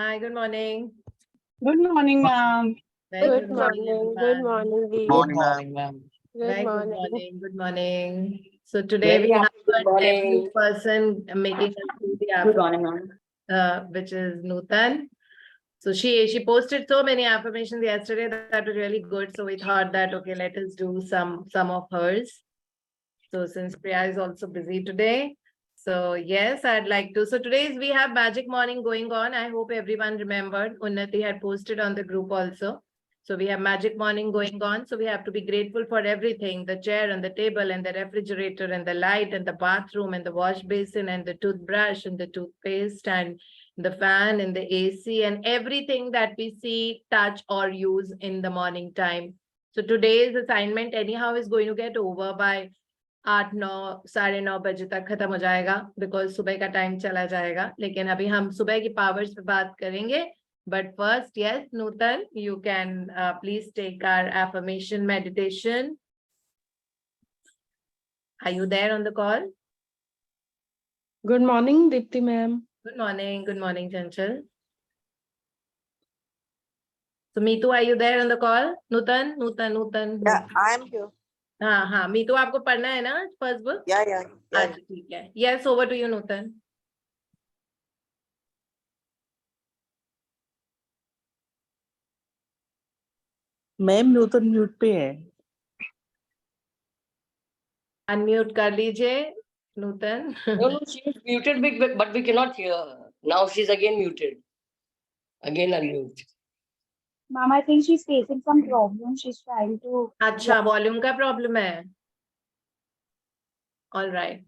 Hi, good morning. Good morning, ma'am. Very Good morning. Good everyone. morning, Dee. Morning, ma'am. Good Very good morning. morning. Good morning. So today Very we have good a morning. debut person making us do the Good morning, ma'am. which is Nutan. So she posted so many affirmations yesterday that were really good. So we thought that okay, let us do some of hers. So since Priya is also busy today, so yes, I'd like to. So today we have Magic Morning going on. I hope everyone remembered. Unnati had posted on the group also. So we have Magic Morning going on. So we have to be grateful for everything, the chair and the table and the refrigerator and the light and the bathroom and the wash basin and the toothbrush and the toothpaste and the fan and the AC and everything that we see, touch or use in the morning time. So today's assignment anyhow is going to get over by 8-9 9:30 बजे तक खत्म हो जाएगा because सुबह का time चला जाएगा लेकिन अभी हम सुबह की पावर्स पे बात करेंगे but first yes Nutan you can please take our affirmation meditation are you there on the call Good morning, Dipti ma'am. good morning Chanchal. So Meetu, are you there on the call? Nutan. Yeah, I am here. हाँ मीतू आपको पढ़ना है ना first book Yeah. अच्छा ठीक है yes over to you Nutan ma'am Nutan mute पे है अनम्यूट कर लीजिए Nutan No, she is muted, but we cannot hear her. Now she's again muted. Again unmute. Ma'am, I think she's facing some problem. She's trying to. अच्छा volume का problem है all right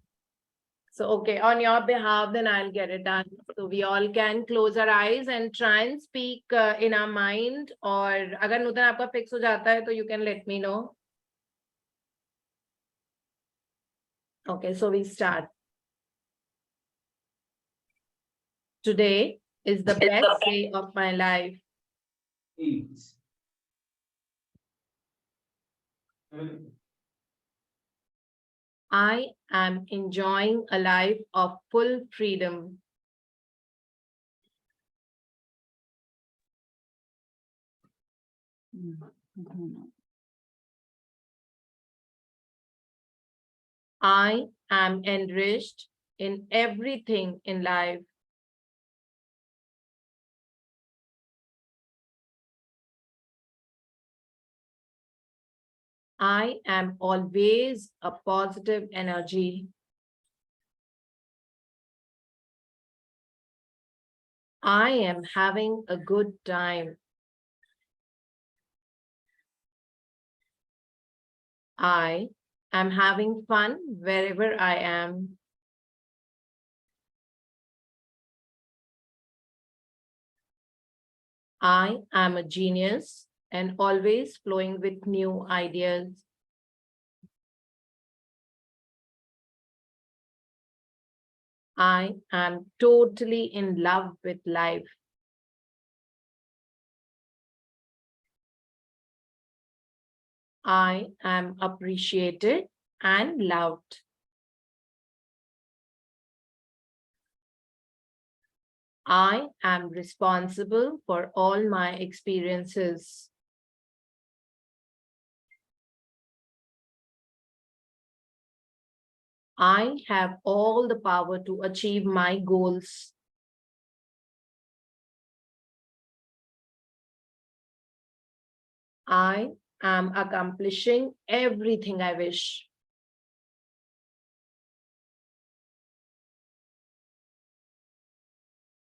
so okay on your behalf then I'll get it done so we all can close our eyes and try and speak in our mind और अगर नूतन आपका fix हो जाता है तो you can let me know okay so we start today is the best day of my life I am enjoying a life of full freedom. I am enriched in everything in life. I am always a positive energy. I am having a good time. I am having fun wherever I am. I am a genius and always flowing with new ideas. I am totally in love with life. I am appreciated and loved. I am responsible for all my experiences. I have all the power to achieve my goals. I am accomplishing everything I wish.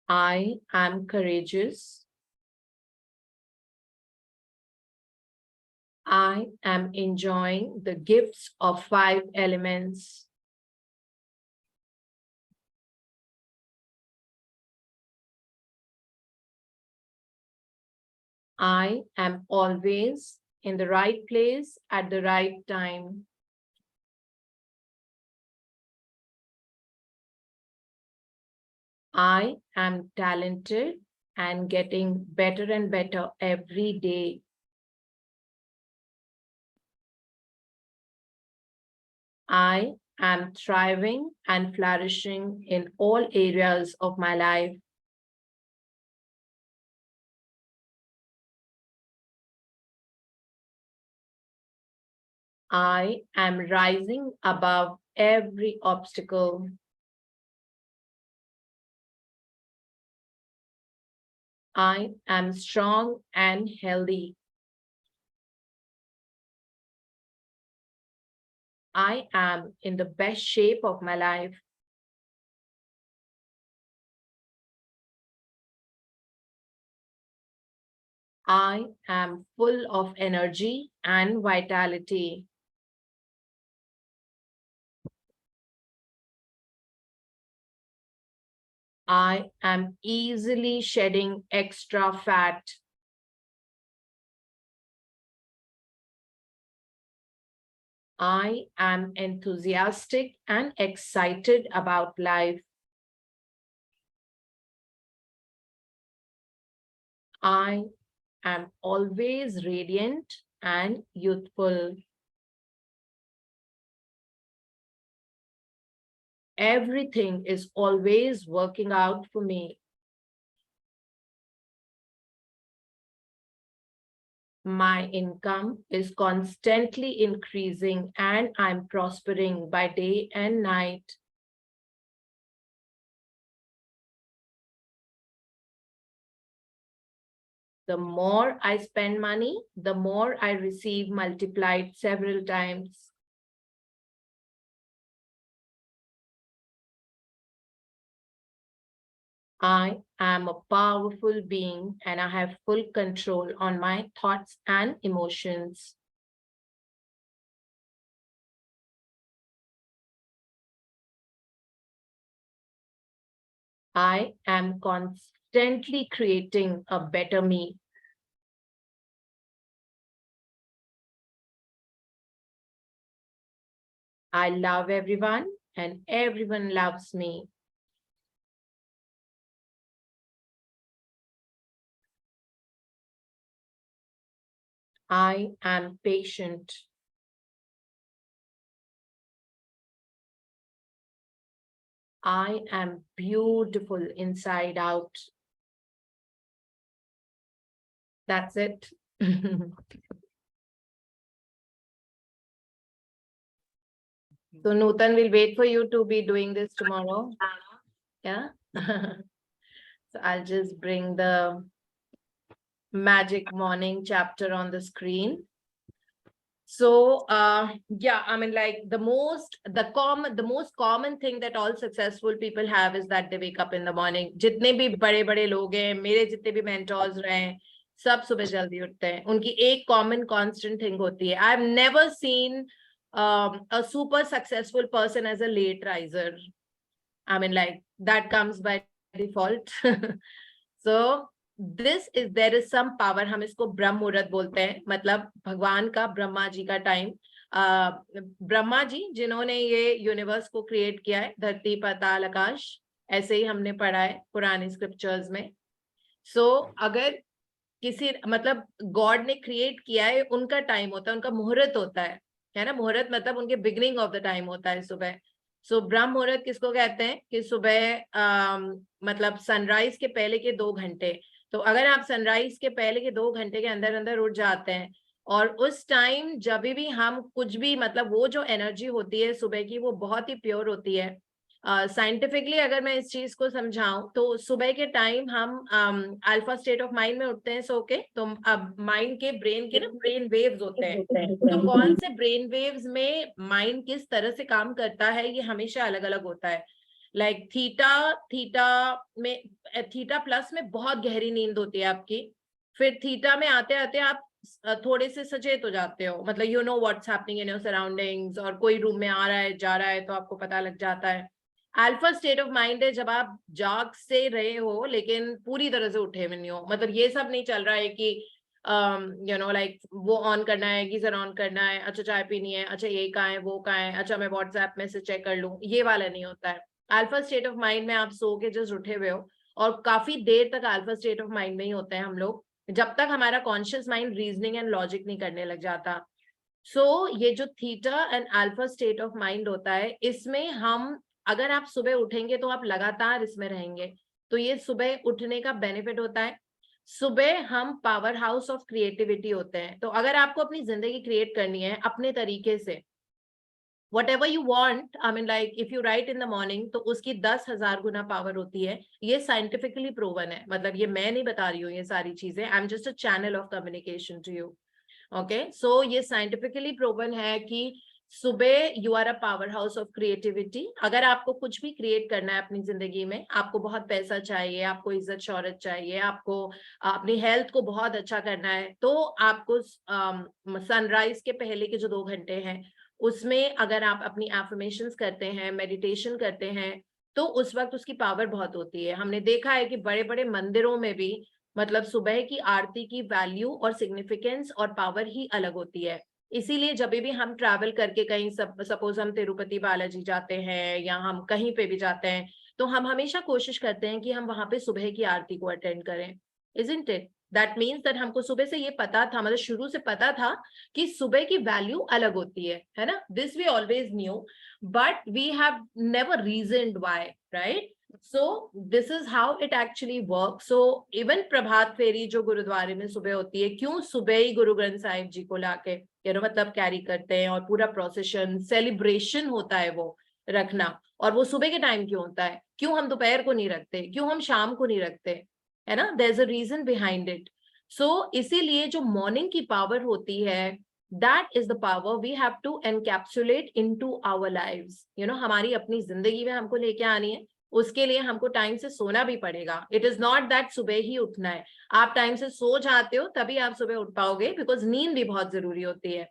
I am courageous. I am enjoying the gifts of 5 elements. I am always in the right place at the right time. I am talented and getting better and better every day. I am thriving and flourishing in all areas of my life. I am rising above every obstacle. I am strong and healthy. I am in the best shape of my life. I am full of energy and vitality. I am easily shedding extra fat. I am enthusiastic and excited about life. I am always radiant and youthful. Everything is always working out for me. My income is constantly increasing and I'm prospering by day and night. The more I spend money, the more I receive multiplied several times. I am a powerful being and I have full control on my thoughts and emotions. I am constantly creating a better me. I love everyone and everyone loves me. I am patient. I am beautiful inside out. That's it. So Nutan will wait for you to be doing this tomorrow. Yeah. So I'll just bring the magic morning chapter on the screen. So yeah, I mean, like the most common thing that all successful people have is that they wake up in the morning. जितने भी बड़े लोग हैं, मेरे जितने भी mentors रहे, सब सुबह जल्दी उठते हैं. उनकी एक common constant thing होती है. I've never seen a super successful person as a late riser. I mean, like that comes by default. So there is some power. हम इसको ब्रह्म मुहूर्त बोलते हैं, मतलब भगवान का ब्रह्मा जी का टाइम. ब्रह्मा जी जिन्होंने ये यूनिवर्स को क्रिएट किया है, धरती पाताल आकाश, ऐसे ही हमने पढ़ा है पुरानी स्क्रिप्चर्स में. सो अगर किसी मतलब गॉड ने क्रिएट किया है, उनका टाइम होता है, उनका मुहूर्त होता है ना. मुहूर्त मतलब उनके बिगिनिंग ऑफ द टाइम होता है सुबह. सो ब्रह्म मुहूर्त किसको कहते हैं कि सुबह मतलब सनराइज के पहले के 2 घंटे. तो अगर आप सनराइज के पहले के 2 घंटे के अंदर अंदर उठ जाते हैं और उस टाइम जब भी हम कुछ भी मतलब वो जो एनर्जी होती है सुबह की, वो बहुत ही प्योर होती है. साइंटिफिकली अगर मैं इस चीज को समझाऊं तो सुबह के टाइम हम अल्फा स्टेट ऑफ माइंड में उठते हैं सो के. तो अब माइंड के ब्रेन के ना ब्रेन वेव्स होते हैं. तो कौन से ब्रेन वेव्स में माइंड किस तरह से काम करता है ये हमेशा अलग अलग होता है. लाइक थीटा प्लस में बहुत गहरी नींद होती है आपकी. फिर थीटा में आते आते आप थोड़े से सचेत हो जाते हो, मतलब you know what's happening in your surroundings, और कोई रूम में आ रहा है जा रहा है तो आपको पता लग जाता है. अल्फा स्टेट ऑफ माइंड है जब आप जाग से रहे हो लेकिन पूरी तरह से उठे हुए नहीं हो. मतलब ये सब नहीं चल रहा है कि यू नो लाइक वो ऑन करना है, गीजर ऑन करना है, अच्छा चाय पीनी है, अच्छा ये कहाँ है वो कहाँ है, अच्छा मैं व्हाट्सएप में से चेक कर लूं, ये वाला नहीं होता है. अल्फा स्टेट ऑफ माइंड में आप सो के जस्ट उठे हुए हो और काफी देर तक अल्फा स्टेट ऑफ माइंड में ही होते हैं हम लोग, जब तक हमारा conscious mind reasoning and logic नहीं करने लग जाता. सो ये जो theta and alpha state of mind होता है, इसमें हम अगर आप सुबह उठेंगे तो आप लगातार इसमें रहेंगे. तो ये सुबह उठने का बेनिफिट होता है. सुबह हम पावर हाउस ऑफ क्रिएटिविटी होते हैं। तो अगर आपको अपनी जिंदगी क्रिएट करनी है अपने तरीके से, whatever you want, I mean like if you write in the morning, तो उसकी 10,000 गुना पावर होती है। ये साइंटिफिकली प्रूवन है, मतलब ये मैं नहीं बता रही हूँ ये सारी चीजें, I am just a channel of communication to you. Okay, so ये साइंटिफिकली प्रूवन है कि सुबह you are a power house of creativity. अगर आपको कुछ भी क्रिएट करना है अपनी जिंदगी में, आपको बहुत पैसा चाहिए, आपको इज्जत शौहरत चाहिए, आपको अपनी हेल्थ को बहुत अच्छा करना है, तो आपको सनराइज के पहले के जो 2 घंटे हैं उसमें अगर आप अपनी एफर्मेशंस करते हैं, मेडिटेशन करते हैं, तो उस वक्त उसकी पावर बहुत होती है। हमने देखा है कि बड़े बड़े मंदिरों में भी मतलब सुबह की आरती की वैल्यू और सिग्निफिकेंस और पावर ही अलग होती है। इसीलिए जब भी हम ट्रैवल करके कहीं सपोज हम तिरुपति बालाजी जाते हैं या हम कहीं पे भी जाते हैं, तो हम हमेशा कोशिश करते हैं कि हम वहां पे सुबह की आरती को अटेंड करें। Isn't it? That means that हमको सुबह से ये पता था, मतलब शुरू से पता था कि सुबह की वैल्यू अलग होती है ना? This we always knew, but we have never reasoned why, right? So this is how it actually works. So even प्रभात फेरी जो गुरुद्वारे में सुबह होती है, क्यों सुबह ही गुरु ग्रंथ साहिब जी को लाके मतलब कैरी करते हैं और पूरा प्रोसेशन सेलिब्रेशन होता है वो रखना, और वो सुबह के टाइम क्यों होता है? क्यों हम दोपहर को नहीं रखते, क्यों हम शाम को नहीं रखते, है ना? There is a reason behind it. So इसीलिए जो मॉर्निंग की पावर होती है, that is the power we have to encapsulate into our lives. हमारी अपनी जिंदगी में हमको लेके आनी है, उसके लिए हमको टाइम से सोना भी पड़ेगा। इट इज नॉट दैट सुबह ही उठना है, आप टाइम से सो जाते हो तभी आप सुबह उठ पाओगे, बिकॉज नींद भी बहुत जरूरी होती है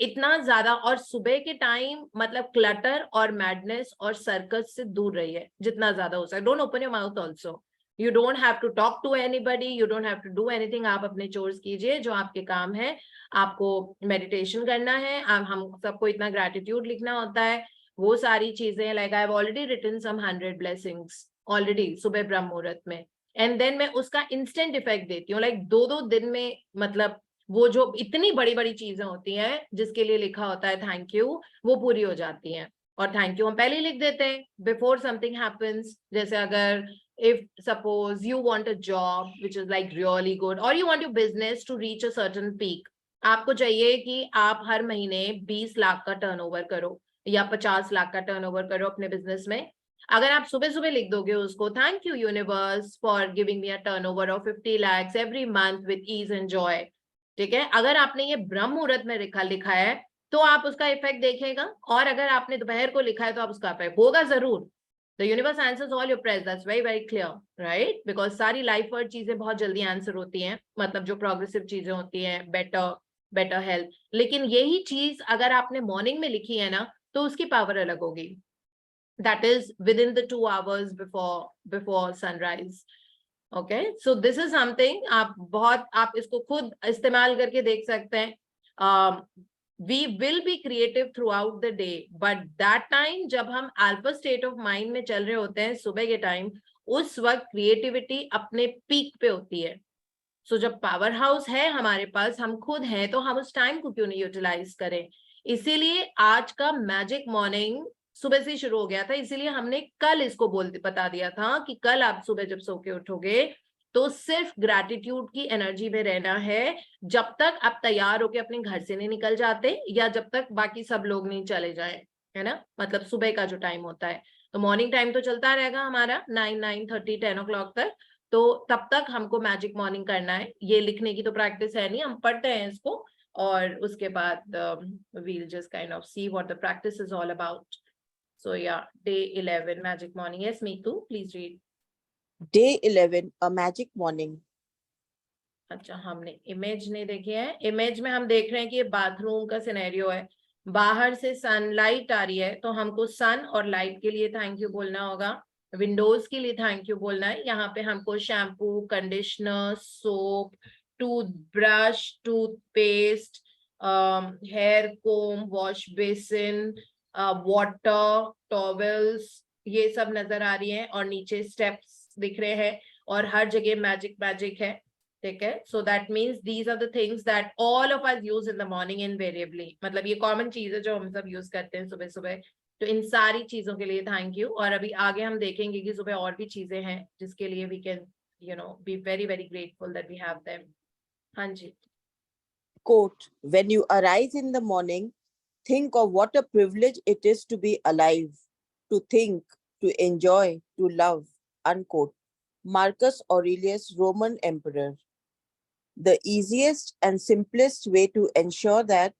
इतना ज्यादा। और सुबह के टाइम मतलब क्लटर और मैडनेस और सर्कस से दूर रहिए जितना ज्यादा हो सके। Don't open your mouth also, you don't have to talk to anybody, you don't have to do anything. आप अपने चोर्स कीजिए जो आपके काम है, आपको मेडिटेशन करना है, हम सबको इतना ग्रैटिट्यूड लिखना होता है, वो सारी चीजें। Like I have already written some 100 blessings already सुबह ब्रह्म मुहूर्त में, एंड देन मैं उसका इंस्टेंट इफेक्ट देती हूँ। लाइक 2-2 दिन में, मतलब वो जो इतनी बड़ी बड़ी चीजें होती हैं जिसके लिए लिखा होता है थैंक यू, वो पूरी हो जाती हैं। और थैंक यू हम पहले ही लिख देते हैं बिफोर समथिंग हैपेंस। जैसे अगर if suppose you want a job which is like really good, or you want your business to reach a certain peak, आपको चाहिए कि आप हर महीने 20 लाख का टर्नओवर करो या 50 लाख का टर्नओवर करो अपने बिजनेस में। अगर आप सुबह सुबह लिख दोगे उसको, thank you universe for giving me a turnover of 50 lakhs every month with ease and joy, ठीक है? अगर आपने ये ब्रह्म मुहूर्त में लिखा है तो आप उसका इफेक्ट देखेगा, और अगर आपने दोपहर को लिखा है तो आप उसका इफेक्ट होगा जरूर। The universe answers all your prayers. That's very very clear, right? Because सारी लाइफ वर्ड चीजें बहुत जल्दी आंसर होती हैं, मतलब जो प्रोग्रेसिव चीजें होती हैं, बेटर हेल्थ। लेकिन यही चीज अगर आपने मॉर्निंग में लिखी है ना, तो उसकी पावर अलग होगी। That is within the 2 hours before sunrise. Okay, so this is something आप इसको खुद इस्तेमाल करके देख सकते हैं। We will be creative throughout the day, but that time जब हम alpha state of mind में चल रहे होते हैं सुबह के टाइम, उस वक्त creativity अपने पीक पे होती है। So जब पावर हाउस है हमारे पास, हम खुद हैं, तो हम उस टाइम को क्यों नहीं यूटिलाइज करें? इसीलिए आज का मैजिक मॉर्निंग सुबह से शुरू हो गया था, इसीलिए हमने कल इसको बता दिया था कि कल आप सुबह जब सो के उठोगे तो सिर्फ ग्रैटिट्यूड की एनर्जी में रहना है, जब तक आप तैयार होके अपने घर से नहीं निकल जाते या जब तक बाकी सब लोग नहीं चले जाए, है ना? मतलब सुबह का जो टाइम होता है, तो मॉर्निंग टाइम तो चलता रहेगा हमारा 9-9:30 10 o'clock तक, तो तब तक हमको मैजिक मॉर्निंग करना है। ये लिखने की तो प्रैक्टिस है नहीं, हम पढ़ते हैं इसको और उसके बाद we'll just kind of see what the practice is all about. So yeah, day 11 magic morning. Yes, Meetu, please read. Day 11, a magic morning. अच्छा, हमने इमेज नहीं देखी है। इमेज में हम देख रहे हैं कि ये बाथरूम का सिनेरियो है, बाहर से सनलाइट आ रही है, तो हमको सन और लाइट के लिए थैंक यू बोलना होगा, विंडोज के लिए थैंक यू बोलना है। यहाँ पे हमको shampoo, conditioner, soap, toothbrush, toothpaste, hair comb, wash basin, water, towels, ये सब नजर आ रही है, और नीचे स्टेप्स दिख रहे हैं, और हर जगह मैजिक है, ठीक है? So that means these are the things that all of us use in the morning invariably, मतलब ये कॉमन चीज है जो हम सब यूज करते हैं सुबह सुबह। तो इन सारी चीजों के लिए थैंक यू। और अभी आगे हम देखेंगे कि सुबह और भी चीजें हैं जिसके लिए we can be very, very grateful that we have them. Hanji. Quote, when you arise in the morning, think of what a privilege it is to be alive, to think, to enjoy, to love. Unquote. Marcus Aurelius, Roman Emperor. The easiest and simplest way to ensure that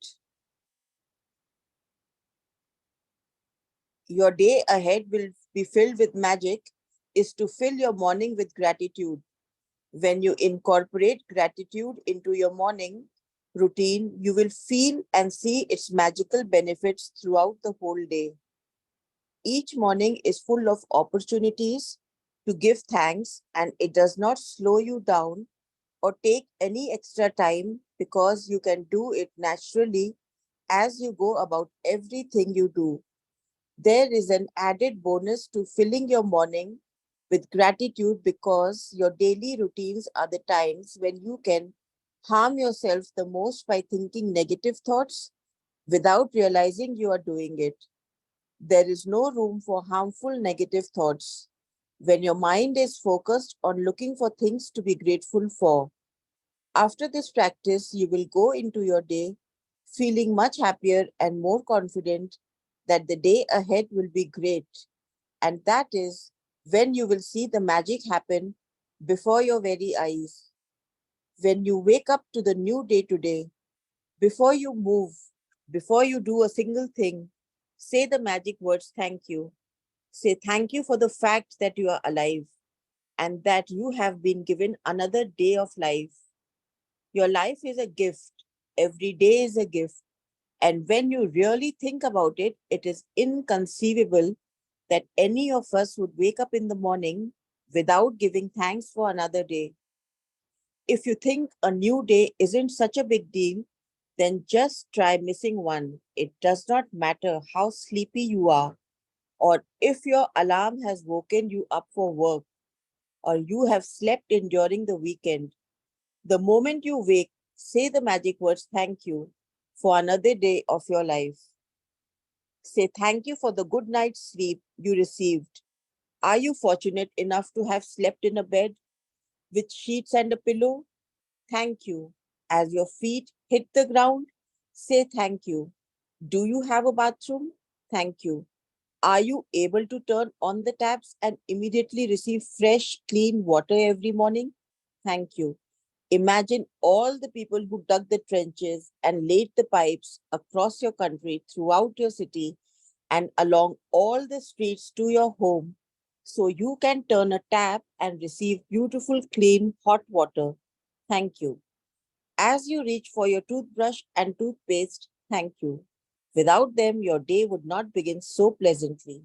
your day ahead will be filled with magic is to fill your morning with gratitude. When you incorporate gratitude into your morning routine, you will feel and see its magical benefits throughout the whole day. Each morning is full of opportunities to give thanks, and it does not slow you down or take any extra time because you can do it naturally as you go about everything you do. There is an added bonus to filling your morning with gratitude because your daily routines are the times when you can harm yourself the most by thinking negative thoughts without realizing you are doing it. There is no room for harmful negative thoughts when your mind is focused on looking for things to be grateful for. After this practice, you will go into your day feeling much happier and more confident that the day ahead will be great. And that is when you will see the magic happen before your very eyes. When you wake up to the new day today, before you move, before you do a single thing, say the magic words thank you. Say thank you for the fact that you are alive and that you have been given another day of life. Your life is a gift. Every day is a gift. And when you really think about it, it is inconceivable that any of us would wake up in the morning without giving thanks for another day. If you think a new day isn't such a big deal, then just try missing one. It does not matter how sleepy you are, or if your alarm has woken you up for work, or you have slept in during the weekend. The moment you wake, say the magic words thank you for another day of your life. Say thank you for the good night's sleep you received. Are you fortunate enough to have slept in a bed with sheets and a pillow? Thank you. As your feet hit the ground, say thank you. Do you have a bathroom? Thank you. Are you able to turn on the taps and immediately receive fresh, clean water every morning? Thank you. Imagine all the people who dug the trenches and laid the pipes across your country, throughout your city, and along all the streets to your home, so you can turn a tap and receive beautiful, clean, hot water. Thank you. As you reach for your toothbrush and toothpaste, thank you. Without them, your day would not begin so pleasantly.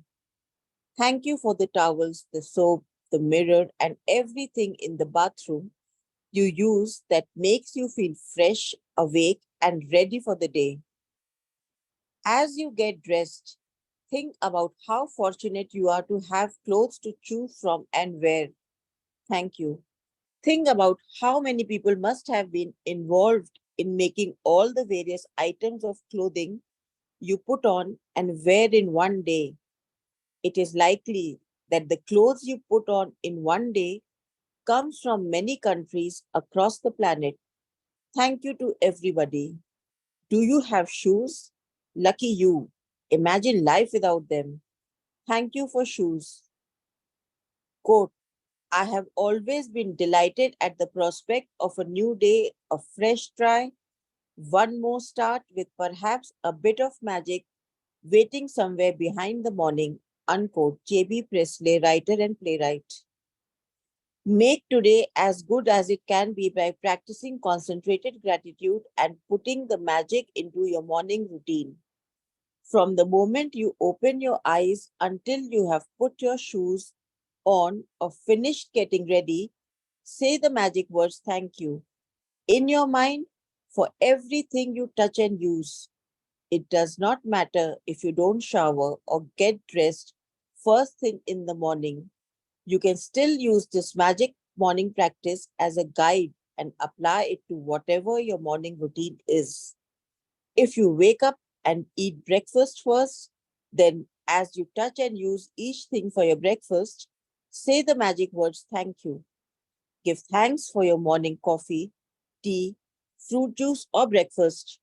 Thank you for the towels, the soap, the mirror, and everything in the bathroom you use that makes you feel fresh, awake, and ready for the day. As you get dressed, think about how fortunate you are to have clothes to choose from and wear. Thank you. Think about how many people must have been involved in making all the various items of clothing you put on and wear in one day. It is likely that the clothes you put on in one day comes from many countries across the planet. Thank you to everybody. Do you have shoes? Lucky you. Imagine life without them. Thank you for shoes. Quote, I have always been delighted at the prospect of a new day, a fresh try, one more start with perhaps a bit of magic waiting somewhere behind the morning. Unquote. J.B. Presley, writer and playwright. Make today as good as it can be by practicing concentrated gratitude and putting the magic into your morning routine. From the moment you open your eyes until you have put your shoes on or finished getting ready, say the magic words thank you in your mind for everything you touch and use. It does not matter if you don't shower or get dressed first thing in the morning. You can still use this magic morning practice as a guide and apply it to whatever your morning routine is. If you wake up and eat breakfast first, then as you touch and use each thing for your breakfast, say the magic words thank you. Give thanks for your morning coffee, tea, fruit juice, or breakfast.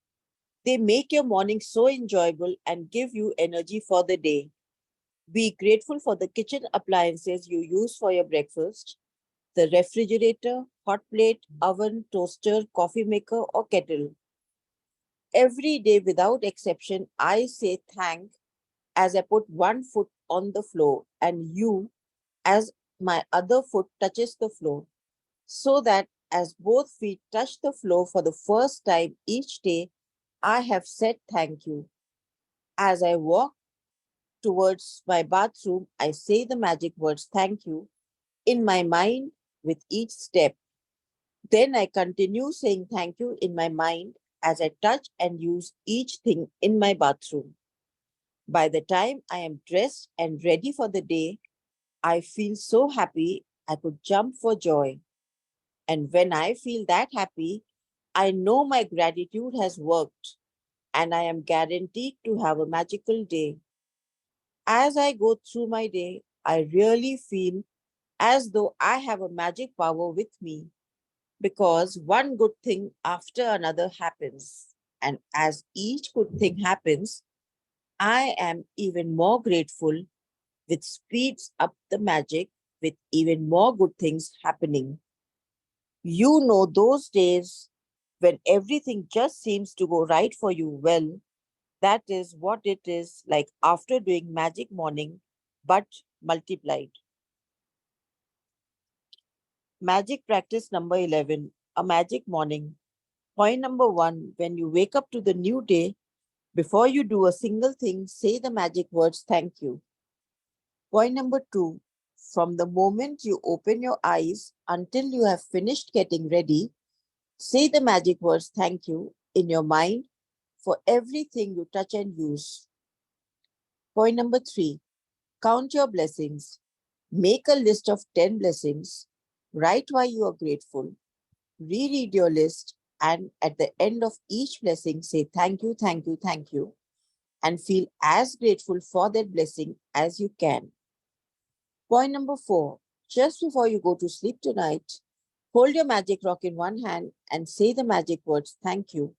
They make your morning so enjoyable and give you energy for the day. Be grateful for the kitchen appliances you use for your breakfast: the refrigerator, hot plate, oven, toaster, coffee maker, or kettle. Every day without exception, I say thank as I put one foot on the floor and you as my other foot touches the floor, so that as both feet touch the floor for the first time each day, I have said thank you. As I walk towards my bathroom, I say the magic words thank you in my mind with each step. Then I continue saying thank you in my mind as I touch and use each thing in my bathroom. By the time I am dressed and ready for the day, I feel so happy I could jump for joy. And when I feel that happy, I know my gratitude has worked and I am guaranteed to have a magical day. As I go through my day, I really feel as though I have a magic power with me because one good thing after another happens. And as each good thing happens, I am even more grateful, which speeds up the magic with even more good things happening. You know those days when everything just seems to go right for you. Well, that is what it is like after doing magic morning, but multiplied. Magic practice number 11, a magic morning. Point number 1, when you wake up to the new day, before you do a single thing, say the magic words thank you. Point number 2, from the moment you open your eyes until you have finished getting ready, say the magic words thank you in your mind for everything you touch and use. Point number 3, count your blessings. Make a list of 10 blessings. Write why you are grateful. Reread your list, and at the end of each blessing, say thank you, thank you, thank you, and feel as grateful for that blessing as you can. Point number 4, just before you go to sleep tonight, hold your magic rock in one hand and say the magic words thank you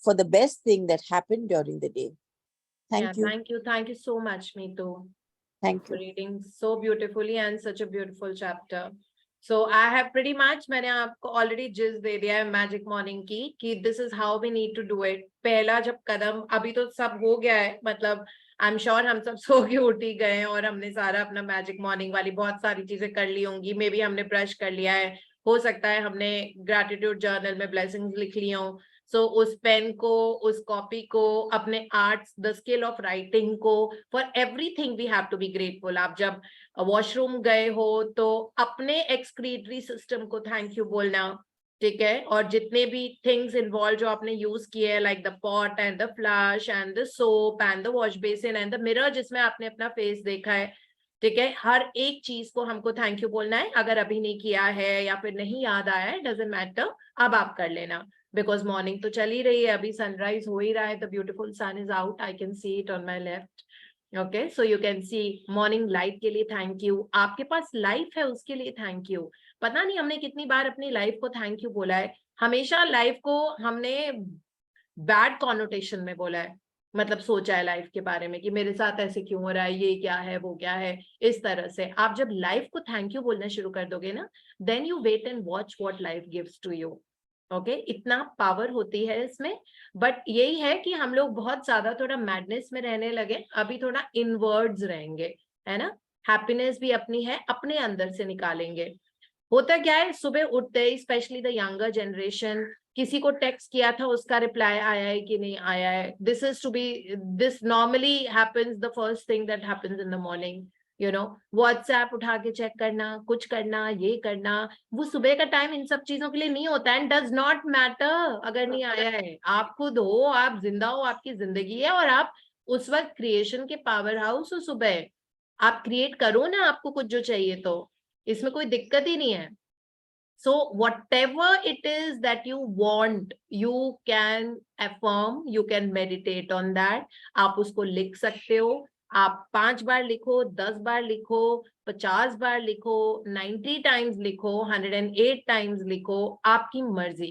for the best thing that happened during the day. Thank you. Thank you. Thank you so much, Meetu, Thank for you. reading so beautifully and such a beautiful chapter. So I have pretty much, मैंने आपको already जिस दे दिया है magic morning की कि this is how we need to do it. पहला जब कदम, अभी तो सब हो गया है, मतलब आई एम श्योर हम सब सो के उठ ही गए हैं और हमने सारा अपना मैजिक मॉर्निंग वाली बहुत सारी चीजें कर ली होंगी, मे बी हमने ब्रश कर लिया है, हो सकता है हमने ग्रैटिट्यूड जर्नल में ब्लेसिंग्स लिख ली हों. सो उस पेन को, उस कॉपी को, अपने arts, the skill of writing को, for everything we have to be grateful. आप जब वॉशरूम गए हो तो अपने एक्सक्रीटरी सिस्टम को थैंक यू बोलना, ठीक है, और जितने भी थिंग्स इन्वॉल्व जो आपने यूज किए हैं, like the pot and the flush and the soap and the wash basin and the mirror जिसमें आपने अपना फेस देखा है, ठीक है, हर एक चीज को हमको थैंक यू बोलना है. अगर अभी नहीं किया है या फिर नहीं याद आया है, डजंट मैटर, अब आप कर लेना, बिकॉज मॉर्निंग तो चल ही रही है, अभी सनराइज हो ही रहा है. The beautiful sun is out, I can see it on my left. Okay, so you can see morning light के लिए थैंक यू. आपके पास लाइफ है उसके लिए थैंक यू. पता नहीं हमने कितनी बार अपनी लाइफ को थैंक यू बोला है. हमेशा लाइफ को हमने बैड कॉनोटेशन में बोला है, मतलब सोचा है लाइफ के बारे में कि मेरे साथ ऐसे क्यों हो रहा है, ये क्या है, वो क्या है, इस तरह से. आप जब लाइफ को थैंक यू बोलना शुरू कर दोगे ना, then you wait and watch what life gives to you. Okay, इतना पावर होती है इसमें. बट यही है कि हम लोग बहुत ज्यादा थोड़ा मैडनेस में रहने लगे, अभी थोड़ा इनवर्ड्स रहेंगे, है ना. हैप्पीनेस भी अपनी है, अपने अंदर से निकालेंगे. होता क्या है, सुबह उठते ही स्पेशली द यंगर जनरेशन, किसी को टेक्स्ट किया था, उसका रिप्लाई आया है कि नहीं आया है. This is to be, this normally happens, the first thing that happens in the morning. You know, WhatsApp उठा के चेक करना, कुछ करना, ये करना. वो सुबह का टाइम इन सब चीजों के लिए नहीं होता है. एंड डज नॉट मैटर अगर नहीं आया है. आप खुद हो, आप जिंदा हो, आपकी जिंदगी है, और आप उस वक्त क्रिएशन के पावर हाउस हो. सुबह आप क्रिएट करो ना आपको कुछ जो चाहिए, तो इसमें कोई दिक्कत ही नहीं है. So whatever it is that you want, you can affirm, you can meditate on that. आप उसको लिख सकते हो, आप 5 बार लिखो, 10 बार लिखो, 50 बार लिखो, 90 टाइम्स लिखो, 108 टाइम्स लिखो, आपकी मर्जी,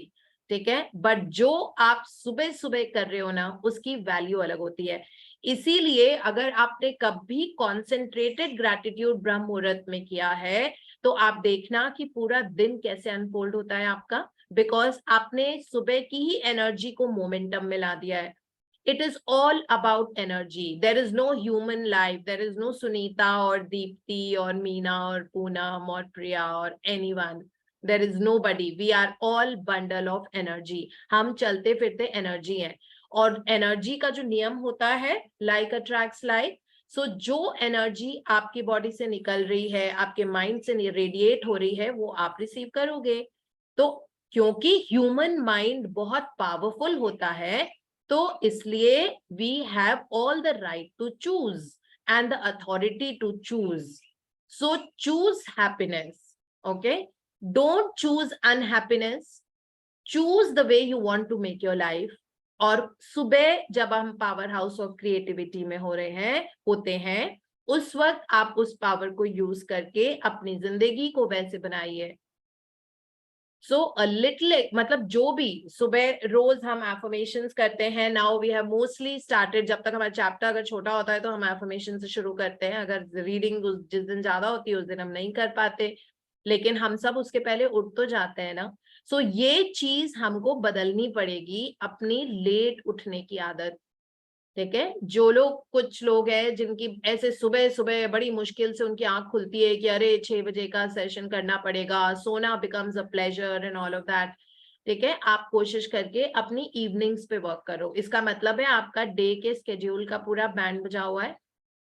ठीक है। बट जो आप सुबह सुबह कर रहे हो ना, उसकी वैल्यू अलग होती है। इसीलिए अगर आपने कभी कॉन्सेंट्रेटेड ग्रैटिट्यूड ब्रह्म मुहूर्त में किया है, तो आप देखना कि पूरा दिन कैसे अनफोल्ड होता है आपका, बिकॉज आपने सुबह की ही एनर्जी को मोमेंटम में ला दिया है। It is all about energy. There is no human life. There is no Sunita or Deepti or Meena or Poonam or Priya or anyone. There is nobody. We are all bundle of energy. हम चलते फिरते energy हैं, और energy का जो नियम होता है, like attracts like. So जो energy आपकी बॉडी से निकल रही है, आपके माइंड से रेडिएट हो रही है, वो आप रिसीव करोगे। तो क्योंकि ह्यूमन माइंड बहुत पावरफुल होता है, तो इसलिए we have all the right to choose and the authority to choose. So choose happiness, okay? Don't choose unhappiness. Choose the way you want to make your life. और सुबह जब हम power house of creativity में होते हैं, उस वक्त आप उस पावर को यूज करके अपनी जिंदगी को वैसे बनाइए। सो अ लिटिल, मतलब जो भी सुबह रोज हम एफर्मेशंस करते हैं, now we have mostly started, जब तक हमारा चैप्टर अगर छोटा होता है तो हम एफर्मेशन से शुरू करते हैं, अगर रीडिंग जिस दिन ज्यादा होती है उस दिन हम नहीं कर पाते, लेकिन हम सब उसके पहले उठ तो जाते हैं ना। सो ये चीज हमको बदलनी पड़ेगी, अपनी लेट उठने की आदत, ठीक है। जो लोग, कुछ लोग हैं जिनकी ऐसे सुबह सुबह बड़ी मुश्किल से उनकी आंख खुलती है कि अरे 6 बजे का सेशन करना पड़ेगा, सोना becomes a pleasure and all of that, ठीक है। आप कोशिश करके अपनी इवनिंग्स पे वर्क करो। इसका मतलब है आपका डे के स्केड्यूल का पूरा बैंड बजा हुआ है,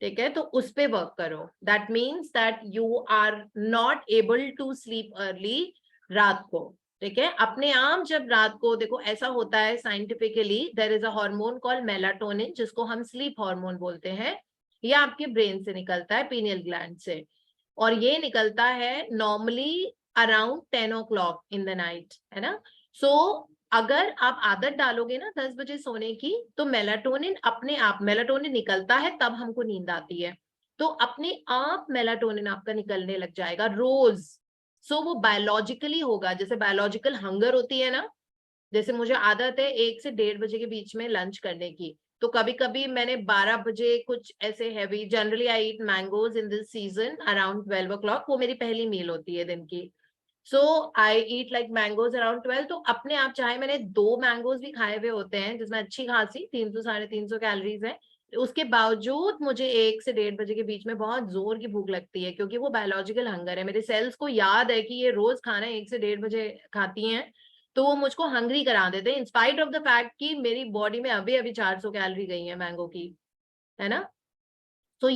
ठीक है, तो उस पे वर्क करो। That means that you are not able to sleep early रात को, ठीक है। अपने आप जब रात को, देखो ऐसा होता है scientifically, there is a hormone called melatonin, जिसको हम स्लीप हार्मोन बोलते हैं। ये आपके ब्रेन से निकलता है, पीनियल ग्लैंड से, और ये निकलता है normally around 10 o'clock in the night, है ना। सो अगर आप आदत डालोगे ना 10 बजे सोने की, तो मेलाटोनिन अपने आप, मेलाटोनिन निकलता है तब हमको नींद आती है, तो अपने आप मेलाटोनिन आपका निकलने लग जाएगा रोज। सो वो बायोलॉजिकली होगा, जैसे बायोलॉजिकल हंगर होती है ना, जैसे मुझे आदत है 1 से 1:30 बजे के बीच में लंच करने की, तो कभी कभी मैंने 12 बजे कुछ ऐसे heavy, generally I eat mangoes in this season around 12 o'clock, वो मेरी पहली मील होती है दिन की। सो आई ईट लाइक मैंगोज अराउंड 12, तो अपने आप, चाहे मैंने 2 मैंगोज भी खाए हुए होते हैं जिसमें अच्छी खासी 300-350 कैलोरीज है, उसके बावजूद मुझे 1 से 1:30 बजे के बीच में बहुत जोर की भूख लगती है, क्योंकि वो बायोलॉजिकल हंगर है। मेरे सेल्स को याद है कि ये रोज खाना 1 से 1:30 बजे खाती हैं, तो वो मुझको हंग्री करा देते हैं, इंस्पाइट ऑफ द फैक्ट कि मेरी बॉडी में अभी अभी 400 कैलोरी गई है मैंगो की, है ना। So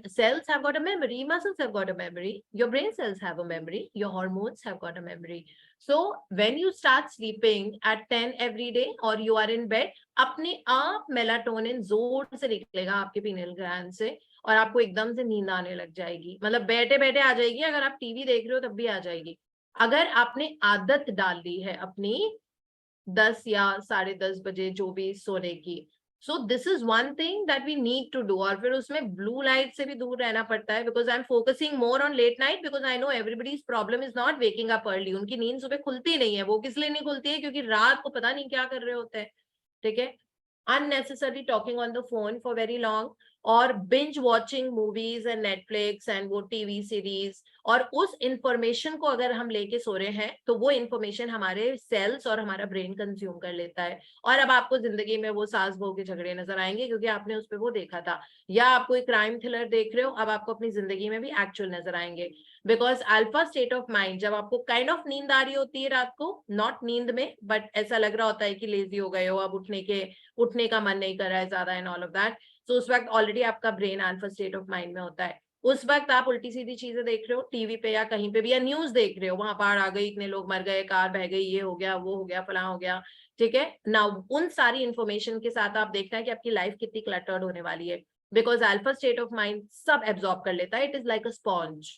cells have got a memory, muscles have got a memory, your brain cells have a memory, your hormones have got a memory. So when you start sleeping at 10 every day or you are in bed, अपने आप melatonin जोर से निकलेगा आपके pineal gland से, और आपको एकदम से नींद आने लग जाएगी, मतलब बैठे बैठे आ जाएगी, अगर आप टीवी देख रहे हो तब भी आ जाएगी, अगर आपने आदत डाल ली है अपनी 10 या 10:30 बजे जो भी सोने की। So this is one thing that we need to do, और फिर उसमें ब्लू लाइट से भी दूर रहना पड़ता है, because I'm focusing more on late night because I know everybody's problem is not waking up early. उनकी नींद सुबह खुलती नहीं है, वो किस लिए नहीं खुलती है, क्योंकि रात को पता नहीं क्या कर रहे होते हैं, ठीक है। unnecessarily talking on the phone for very long, और binge watching movies and Netflix and वो टीवी सीरीज, और उस इंफॉर्मेशन को अगर हम लेके सो रहे हैं तो वो इंफॉर्मेशन हमारे सेल्स और हमारा ब्रेन कंज्यूम कर लेता है, और अब आपको जिंदगी में वो सास बहू के झगड़े नजर आएंगे क्योंकि आपने उस पे वो देखा था, या आप कोई क्राइम थ्रिलर देख रहे हो, अब आपको अपनी जिंदगी में भी एक्चुअल नजर आएंगे। Because alpha state of mind, जब आपको काइंड ऑफ नींद आ रही होती है रात को, नॉट नींद में बट ऐसा लग रहा होता है कि लेजी हो गए हो, अब उठने का मन नहीं कर रहा है ज्यादा एंड ऑल ऑफ दैट, तो उस वक्त ऑलरेडी आपका brain alpha state of mind में होता है। उस वक्त आप उल्टी सीधी चीजें देख रहे हो टीवी पे या कहीं पे भी, या न्यूज देख रहे हो, वहां बाढ़ आ गई, इतने लोग मर गए, कार बह गई, ये हो गया, वो हो गया, फलां हो गया, ठीक है ना। उन सारी इंफॉर्मेशन के साथ आप देखना है कि आपकी लाइफ कितनी क्लटर्ड होने वाली है, because alpha state of mind सब एब्जॉर्ब कर लेता है, it is like a sponge,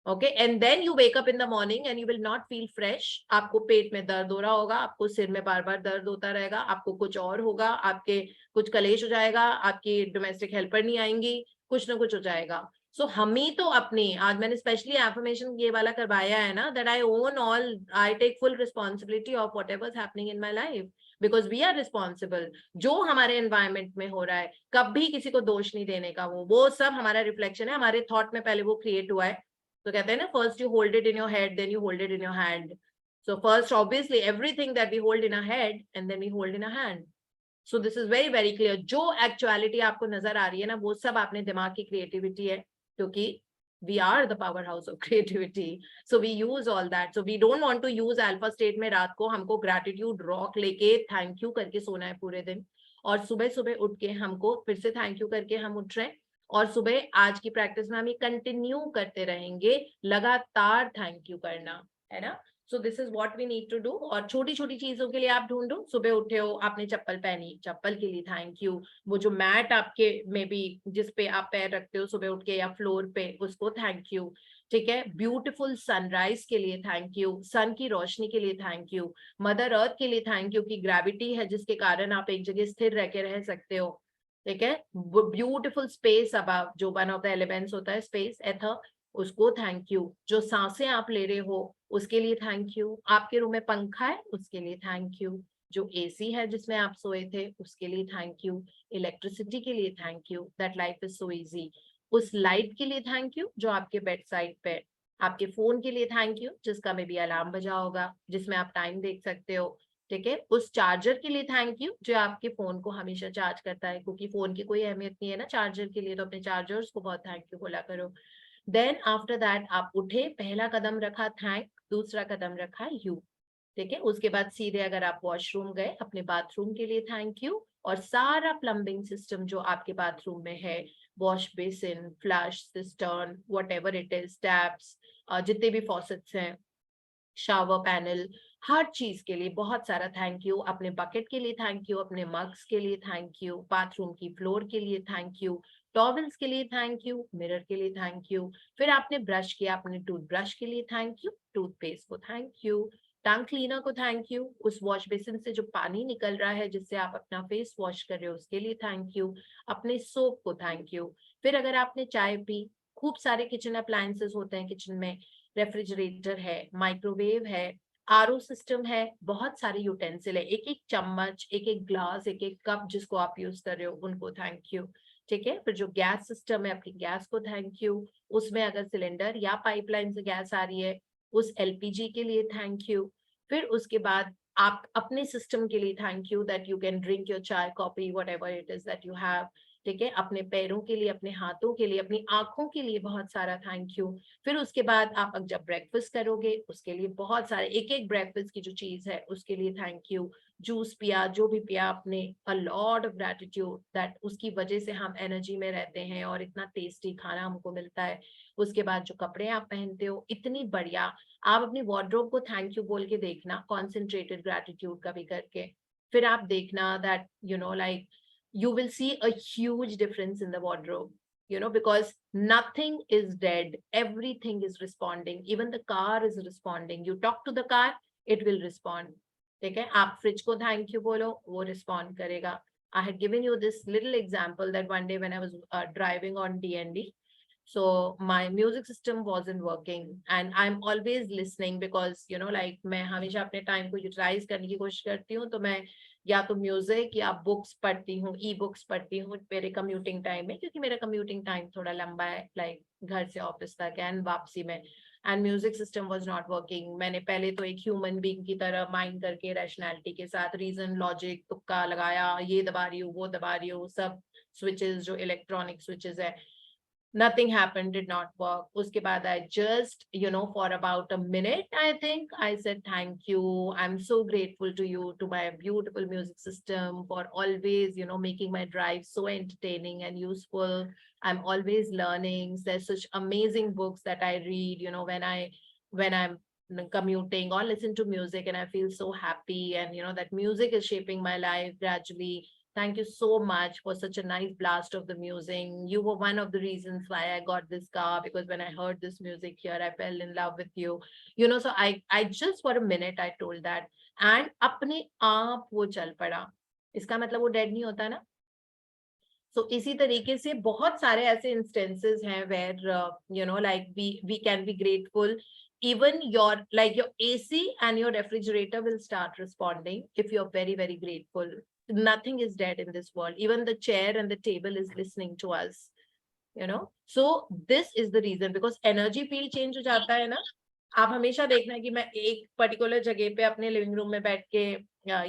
okay. And then you wake up in the morning and you will not feel fresh, आपको पेट में दर्द हो रहा होगा, आपको सिर में बार बार दर्द होता रहेगा, आपको कुछ और होगा, आपके कुछ कलेश हो जाएगा, आपकी डोमेस्टिक हेल्पर नहीं आएंगी, कुछ ना कुछ हो जाएगा. सो हम ही तो अपनी, आज मैंने स्पेशली एफर्मेशन ये वाला करवाया है ना, that I own all, I take full responsibility of whatever happening in my life, because we are responsible. जो हमारे एनवायरमेंट में हो रहा है, कभी किसी को दोष नहीं देने का, वो सब हमारा रिफ्लेक्शन है, हमारे थॉट में पहले वो क्रिएट हुआ है. तो कहते हैं ना, first you hold it in your head, then you hold it in your hand. So first, obviously, everything that we hold in our head and then we hold in our hand. So this is very, very clear. जो actuality आपको नजर आ रही है ना, वो सब आपने दिमाग की creativity है, क्योंकि we are the powerhouse of creativity. So we use all that. So we don't want to use alpha state में रात को हमको gratitude rock लेके thank you करके सोना है पूरे दिन, और सुबह सुबह उठ के हमको फिर से thank you करके हम उठ रहे हैं, और सुबह आज की प्रैक्टिस में हम ये कंटिन्यू करते रहेंगे, लगातार थैंक यू करना है ना. So this is what we need to do. और छोटी छोटी चीजों के लिए आप ढूंढो. सुबह उठे हो, आपने चप्पल पहनी, चप्पल के लिए थैंक यू. वो जो मैट आपके में भी जिस पे आप पैर रखते हो सुबह उठ के या फ्लोर पे, उसको थैंक यू. ठीक है. ब्यूटीफुल सनराइज के लिए थैंक यू, सन की रोशनी के लिए थैंक यू, मदर अर्थ के लिए थैंक यू कि ग्रेविटी है जिसके कारण आप एक जगह स्थिर रह के रह सकते हो. ठीक है. ब्यूटीफुल स्पेस अबव, जो वन ऑफ द एलिमेंट्स होता है स्पेस, एथर, उसको थैंक यू. जो सांसें आप ले रहे हो उसके लिए थैंक यू. आपके रूम में पंखा है उसके लिए थैंक यू. जो एसी है जिसमें आप सोए थे उसके लिए थैंक यू. इलेक्ट्रिसिटी के लिए thank you, that life is so easy. उस लाइट के लिए थैंक यू जो आपके बेड साइड पे. आपके फोन के लिए थैंक यू जिसका में भी अलार्म बजा होगा, जिसमें आप टाइम देख सकते हो. ठीक है. उस चार्जर के लिए थैंक यू जो आपके फोन को हमेशा चार्ज करता है, क्योंकि फोन की कोई अहमियत नहीं है ना चार्जर के लिए, तो अपने चार्जर्स को बहुत थैंक यू बोला करो. देन आफ्टर दैट आप उठे, पहला कदम रखा थैंक, दूसरा कदम रखा यू. ठीक है. उसके बाद सीधे अगर आप वॉशरूम गए, अपने बाथरूम के लिए थैंक यू, और सारा प्लम्बिंग सिस्टम जो आपके बाथरूम में है, wash basin, flush, cistern, whatever it is, taps, जितने भी फॉसेट्स हैं, शावर पैनल, हर चीज के लिए बहुत सारा थैंक यू. अपने बकेट के लिए थैंक यू, अपने मग्स के लिए थैंक यू, बाथरूम की फ्लोर के लिए थैंक यू, टॉवल्स के लिए थैंक यू, मिरर के लिए थैंक यू. फिर आपने ब्रश किया, अपने टूथब्रश के लिए थैंक यू, टूथपेस्ट को थैंक यू, टंग क्लीनर को थैंक यू, उस वॉश बेसिन से जो पानी निकल रहा है जिससे आप अपना फेस वॉश कर रहे हो उसके लिए थैंक यू, अपने सोप को थैंक यू. फिर अगर आपने चाय पी, खूब सारे किचन अप्लायंसेस होते हैं किचन में, रेफ्रिजरेटर है, माइक्रोवेव है, आरओ सिस्टम है, बहुत सारे यूटेंसिल है, एक एक चम्मच, एक एक ग्लास, एक एक कप जिसको आप यूज कर रहे हो उनको थैंक यू. ठीक है. फिर जो गैस सिस्टम है, अपनी गैस को थैंक यू. उसमें अगर सिलेंडर या पाइपलाइन से गैस आ रही है, उस एलपीजी के लिए थैंक यू. फिर उसके बाद आप अपने सिस्टम के लिए thank you, that you can drink your chai, coffee, whatever it is that you have. ठीक है. अपने पैरों के लिए, अपने हाथों के लिए, अपनी आंखों के लिए बहुत सारा थैंक यू. फिर उसके बाद आप जब ब्रेकफास्ट करोगे उसके लिए बहुत सारे, एक एक ब्रेकफास्ट की जो चीज है उसके लिए थैंक यू. जूस पिया, जो भी पिया आपने, a lot of gratitude that उसकी वजह से हम एनर्जी में रहते हैं और इतना टेस्टी खाना हमको मिलता है. उसके बाद जो कपड़े आप पहनते हो इतनी बढ़िया, आप अपनी वार्डरोब को थैंक यू बोल के देखना, कॉन्सेंट्रेटेड ग्रैटिट्यूड कभी करके. फिर आप देखना that you know like you will see a huge difference in the wardrobe, you know, because nothing is dead, everything is responding, even the car is responding. You talk to the car, it will respond. ठीक है. आप fridge को thank you बोलो, वो respond करेगा. I had given you this little example that one day when I was driving on DND, so my music system wasn't working and I'm always listening because you know like मैं हमेशा अपने time को utilise करने की कोशिश करती हूँ, तो मैं या तो म्यूजिक या बुक्स पढ़ती हूँ, ई बुक्स पढ़ती हूँ मेरे कम्यूटिंग टाइम में, क्योंकि मेरा कम्यूटिंग टाइम थोड़ा लंबा है, लाइक घर से ऑफिस तक एंड वापसी में. And music system was not working. मैंने पहले तो एक ह्यूमन बीइंग की तरह माइंड करके रैशनैलिटी के साथ रीजन, लॉजिक, तुक्का लगाया, ये दबा रही हूँ, वो दबा रही हूँ, सब स्विचेस जो इलेक्ट्रॉनिक स्विचेस है, nothing happened, did not work. Uske baad I just, you know, for about a minute, I think I said, thank you. I'm so grateful to you, to my beautiful music system for always, you know, making my drive so entertaining and useful. I'm always learning. There's such amazing books that I read, you know, when I'm commuting or listen to music, and I feel so happy. And, you know, that music is shaping my life gradually. Thank you so much for such a nice blast of the music. You were one of the reasons why I got this car, because when I heard this music here, I fell in love with you. You know, so I just for a minute I told that, and अपने आप वो चल पड़ा. इसका मतलब वो dead नहीं होता ना. So इसी तरीके से बहुत सारे ऐसे instances हैं where you know like we can be grateful. Even your like your AC and your refrigerator will start responding if you're very, very grateful. Nothing is dead in this world. Even the chair and the table is listening to us. You know, so this is the reason, because energy field change हो जाता है ना. आप हमेशा देखना है कि मैं एक पर्टिकुलर जगह पे अपने लिविंग रूम में बैठ के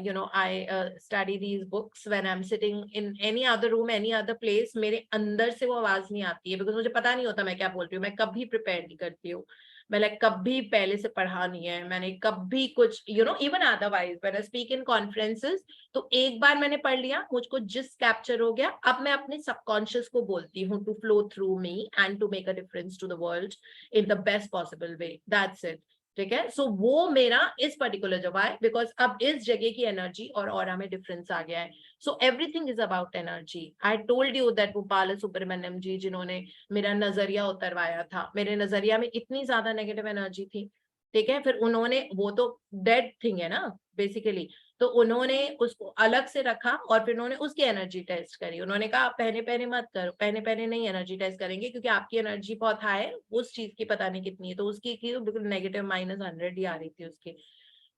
you know I study these books. When I'm sitting in any other room, any other place, मेरे अंदर से वो आवाज नहीं आती है, because मुझे पता नहीं होता मैं क्या बोल रही हूँ. मैं कभी प्रिपेयर नहीं करती हूँ, मैंने कभी पहले से पढ़ा नहीं है, मैंने कभी कुछ you know even otherwise when I speak in conferences, तो एक बार मैंने पढ़ लिया, मुझको जिस कैप्चर हो गया, अब मैं अपने सबकॉन्शियस को बोलती हूँ to flow through me and to make a difference to the world in the best possible way. That's it. ठीक है. सो वो मेरा इस पर्टिकुलर जगह है, बिकॉज अब इस जगह की एनर्जी और ऑरा में डिफरेंस आ गया है. So everything is about energy. I told you that वो बाला सुब्रमण्यम जी जिन्होंने मेरा नजरिया उतरवाया था, मेरे नजरिया में इतनी ज्यादा नेगेटिव एनर्जी थी. ठीक है. फिर उन्होंने, वो तो डेड थिंग है ना बेसिकली, तो उन्होंने उसको अलग से रखा और फिर उन्होंने उसकी एनर्जी टेस्ट करी. उन्होंने कहा पहले पहले मत करो, पहले पहले नहीं एनर्जी टेस्ट करेंगे क्योंकि आपकी एनर्जी बहुत हाई है, उस चीज की पता नहीं कितनी है. तो उसकी बिल्कुल नेगेटिव -100 ही आ रही थी उसकी.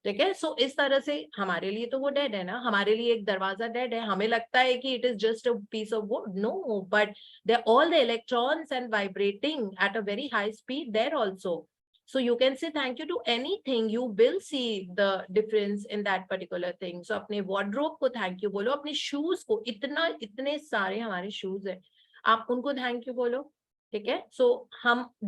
ठीक है. सो इस तरह से हमारे लिए तो वो डेड है ना, हमारे लिए एक दरवाजा डेड है. हमें लगता है कि it is just a piece of wood. No, but they all the electrons and vibrating at a very high speed there also. So you can say thank you to anything, you will see the difference in that particular thing. So अपने wardrobe को thank you बोलो, अपने shoes को, इतने सारे हमारे shoes हैं, आप उनको thank you बोलो. ठीक है. So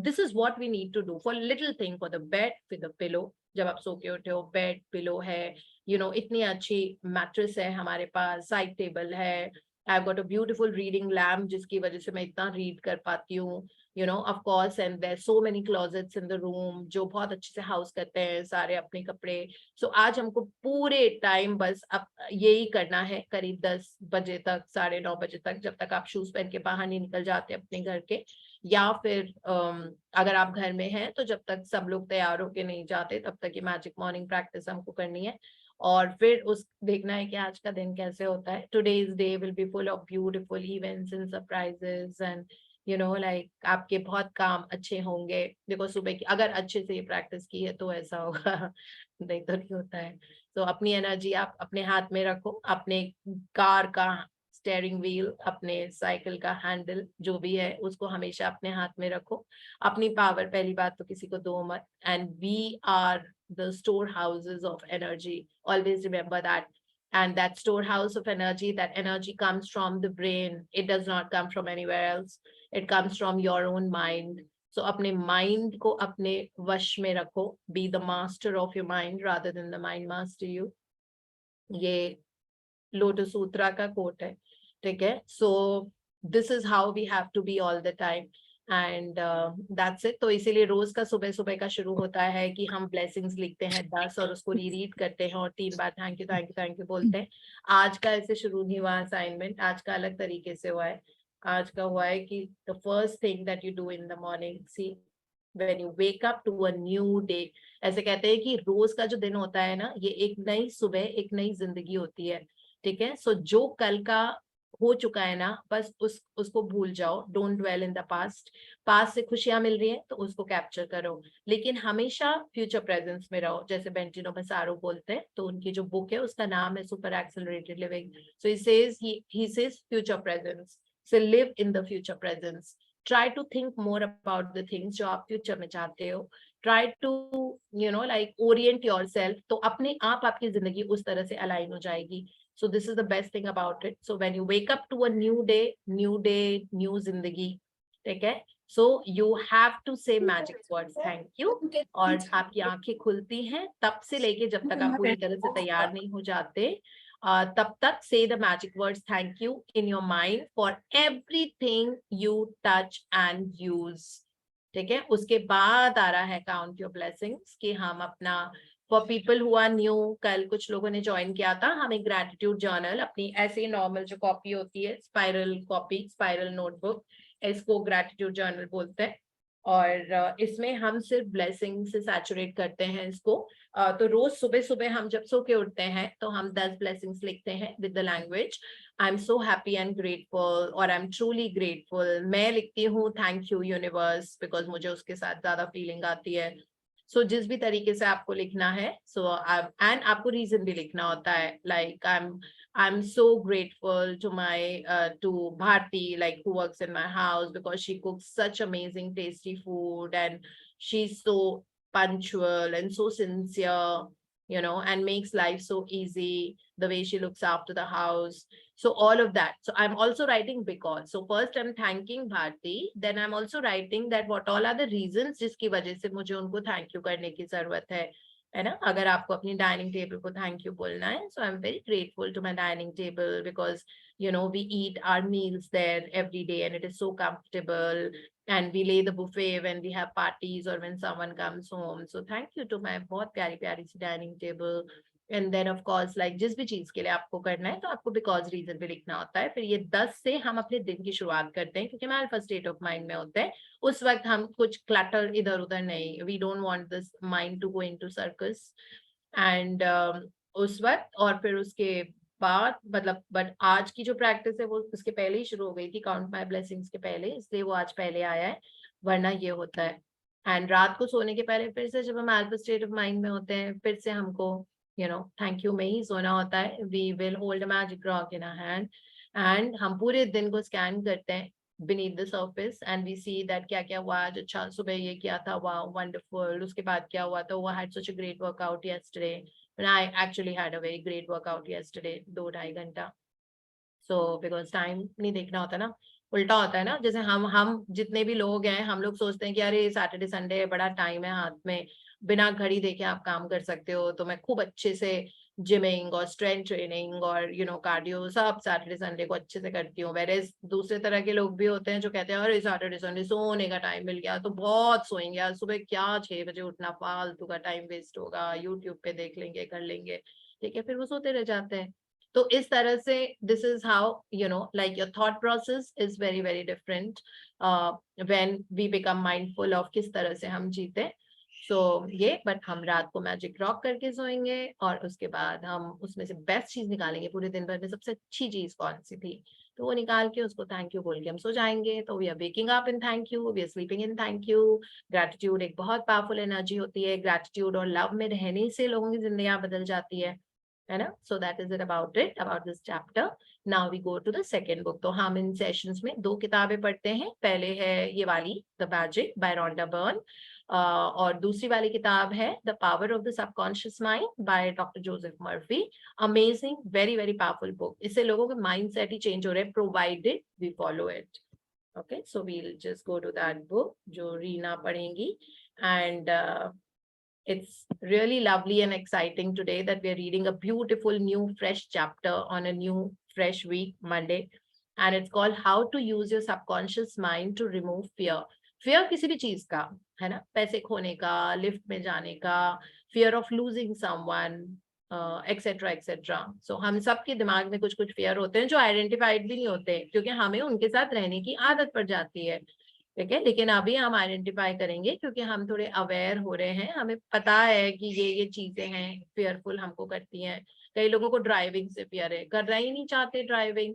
this is what we need to do for little thing, for the bed, for the pillow. जब आप सो के उठे हो, bed, pillow है, you know, इतनी अच्छी mattress है हमारे पास, side table है, I've got a beautiful reading lamp जिसकी वजह से मैं इतना read कर पाती हूँ. You know, of course, and there's so many closets in the room जो बहुत अच्छे से house करते हैं सारे अपने कपड़े. So आज हमको पूरे time बस अब यही करना है, करीब 10 बजे तक, 9:30 बजे तक, जब तक आप शूज पहन के बाहर नहीं निकल जाते अपने घर के, या फिर अगर आप घर में हैं तो जब तक सब लोग तैयार होके नहीं जाते तब तक ये मैजिक मॉर्निंग प्रैक्टिस हमको करनी है. और फिर उस देखना है कि आज का दिन कैसे होता है. Today's day will be full of beautiful events and surprises and you know like आपके बहुत काम अच्छे होंगे. देखो सुबह की अगर अच्छे से ये प्रैक्टिस की है तो ऐसा होगा, नहीं तो नहीं होता है. तो अपनी एनर्जी आप अपने हाथ में रखो, अपने कार का स्टेयरिंग व्हील, अपने साइकिल का हैंडल जो भी है उसको हमेशा अपने हाथ में रखो. अपनी पावर पहली बात तो किसी को दो मत. And we are the storehouses of energy. Always remember that. And that storehouse of energy, that energy comes from the brain. It does not come from anywhere else. It comes from your own mind. So अपने mind को अपने वश में रखो. Be the master of your mind rather than the mind master you. ये lotus सूत्रा का coat है. ठीक है. So this is how we have to be all the time. And that's it. तो इसीलिए रोज का सुबह सुबह का शुरू होता है कि हम ब्लेसिंग्स लिखते हैं 10 और उसको रीड करते हैं और 3 बार thank you thank you thank you बोलते हैं. आज का ऐसे शुरू नहीं हुआ असाइनमेंट, आज का अलग तरीके से हुआ है. आज का हुआ है कि the first thing that you do in the morning, see when you wake up to a new day. ऐसे कहते हैं कि रोज का जो दिन होता है ना, ये एक नई सुबह, एक नई जिंदगी होती है. ठीक है. सो जो कल का हो चुका है ना, बस उसको भूल जाओ. Don't dwell in the past. Past से खुशियां मिल रही है तो उसको कैप्चर करो, लेकिन हमेशा फ्यूचर प्रेजेंस में रहो. जैसे बेंटिनो मसारो बोलते हैं, तो उनकी जो बुक है उसका नाम है super accelerated living. So he says future presence. So live in the future presence. Try to think more about the things जो आप फ्यूचर में चाहते हो. Try to you know like orient yourself. तो अपने आप आपकी जिंदगी उस तरह से अलाइन हो जाएगी. So this is the best thing about it. So when you wake up to a new day, new zindagi, ठीक है? So you have to say magic words, thank you. और आपकी आंखें खुलती हैं तब से लेके जब तक आप पूरी तरह से तैयार नहीं हो जाते, तब तक say the magic words thank you in your mind for everything you touch and use. ठीक है? उसके बाद आ रहा है count your blessings, कि हम अपना For people who are new, कल कुछ लोगों ने ज्वाइन किया था, हमें ग्रेटिट्यूड जर्नल अपनी ऐसे ही नॉर्मल जो कॉपी होती है, स्पाइरल कॉपी, स्पाइरल नोटबुक, इसको ग्रेटिट्यूड जर्नल बोलते हैं. और इसमें हम सिर्फ ब्लेसिंग से सैचुरेट करते हैं इसको। तो रोज सुबह सुबह हम जब सो के उठते हैं तो हम 10 ब्लेसिंग्स लिखते हैं with the language I am so happy and grateful और आई एम ट्रूली ग्रेटफुल। मैं लिखती हूँ थैंक यू यूनिवर्स, बिकॉज मुझे उसके साथ ज्यादा फीलिंग आती है। सो जिस भी तरीके से आपको लिखना है, सो एंड आपको रीजन भी लिखना होता है, like I'm so grateful to my to Bharti, like who works in my house, because she cooks such amazing tasty food and she's so punctual and so sincere, you know, and makes life so easy, the way she looks after the house. So all of that. So I'm also writing because. So first I'm thanking Bharti, then I'm also writing that what all are the reasons जिसकी वजह से मुझे उनको thank you करने की जरूरत है ना। अगर आपको अपनी डाइनिंग टेबल को थैंक यू बोलना है, so I am very grateful to my dining table because you know we eat our meals there every day and it is so comfortable, and we lay the buffet when we have parties or when someone comes home. So thank you to my बहुत प्यारी प्यारी सी dining table. And then of course like जिस भी चीज के लिए आपको करना है तो आपको बिकॉज रीजन भी लिखना होता है। फिर ये 10 से हम अपने दिन की शुरुआत करते हैं, क्योंकि हम अल्फा स्टेट ऑफ माइंड में होते हैं। उस वक्त हम कुछ क्लटर इधर उधर नहीं, we don't want this mind to go into circus and उस वक्त। और फिर उसके बाद मतलब बट आज की जो प्रैक्टिस है वो उसके पहले ही शुरू हो गई थी, काउंट माय ब्लेसिंग्स के पहले, इसलिए वो आज पहले आया है, वरना ये होता है। एंड रात को सोने के पहले फिर से जब हम अल्फा स्टेट ऑफ माइंड में होते हैं फिर से हमको you know थैंक यू में ही सोना होता है। We will hold a magic rock in our hand and हम पूरे दिन को स्कैन करते हैं beneath the surface and we see that क्या क्या हुआ आज। अच्छा सुबह ये किया था, wow wonderful। उसके बाद क्या हुआ, तो I had such a great workout yesterday and I actually had a very great workout yesterday 2-2.5 घंटा। so because time नहीं देखना होता ना, उल्टा होता है ना। जैसे हम जितने भी लोग हैं हम लोग सोचते हैं कि अरे सैटरडे संडे बड़ा टाइम है हाथ में, बिना घड़ी देखे आप काम कर सकते हो, तो मैं खूब अच्छे से जिमिंग और स्ट्रेंथ ट्रेनिंग और यू नो कार्डियो सब सैटरडे संडे को अच्छे से करती हूँ। वेरेज दूसरे तरह के लोग भी होते हैं जो कहते हैं अरे सैटरडे संडे सोने का टाइम मिल गया तो बहुत सोएंगे, आज सुबह क्या 6 बजे उठना, फालतू का टाइम वेस्ट होगा, यूट्यूब पे देख लेंगे कर लेंगे, ठीक है, फिर वो सोते रह जाते हैं। तो इस तरह से this is how you know like your thought process is very very different when we become mindful of किस तरह से हम जीते। सो ये बट हम रात को मैजिक रॉक करके सोएंगे और उसके बाद हम उसमें से बेस्ट चीज निकालेंगे, पूरे दिन भर में सबसे अच्छी चीज कौन सी थी तो वो निकाल के उसको थैंक यू बोल के हम सो जाएंगे। तो we are waking up in thank you, we are sleeping in thank you. Gratitude एक बहुत पावरफुल एनर्जी होती है, ग्रैटिट्यूड और लव में रहने से लोगों की जिंदगी बदल जाती है ना। So that is it about this chapter. Now we go to the second book. तो हम इन सेशंस में 2 किताबें पढ़ते हैं, पहले है ये वाली the magic by Rhonda Byrne और दूसरी वाली किताब है the power of the subconscious mind by doctor Joseph Murphy. Amazing, very very powerful book. इससे लोगों के माइंड सेट ही चेंज हो रहे हैं provided we follow it. Okay, so we'll just go to that book जो रीना पढ़ेंगी। And it's really lovely and exciting today that we are reading a beautiful new fresh chapter on a new fresh week, Monday, and it's called How to Use Your Subconscious Mind to Remove Fear. Fear किसी भी चीज का है ना, पैसे खोने का, lift में जाने का, fear of losing someone, etcetera etcetera. So हम सबके दिमाग में कुछ कुछ fear होते हैं जो आइडेंटिफाइड भी नहीं होते क्योंकि हमें उनके साथ रहने की आदत पड़ जाती है, ठीक है। लेकिन अभी हम आइडेंटिफाई करेंगे क्योंकि हम थोड़े अवेयर हो रहे हैं, हमें पता है कि ये चीजें हैं फेयरफुल हमको करती हैं। कई लोगों को ड्राइविंग से फेयर है, करना ही नहीं चाहते ड्राइविंग,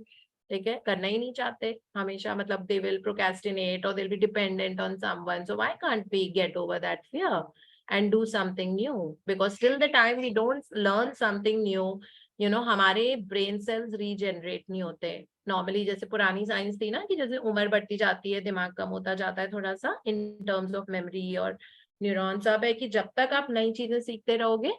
ठीक है, करना ही नहीं चाहते हमेशा, मतलब दे विल प्रोक्रेस्टिनेट और they will be dependent on someone. So why can't we get over that fear and do something new? Because till the time we don't learn something new, you know, हमारे brain cells regenerate नहीं होते normally. जैसे पुरानी science थी ना कि जैसे उम्र बढ़ती जाती है दिमाग कम होता जाता है थोड़ा सा इन टर्म्स ऑफ मेमोरी और न्यूरॉन सब है कि जब तक आप नई चीजें सीखते रहोगे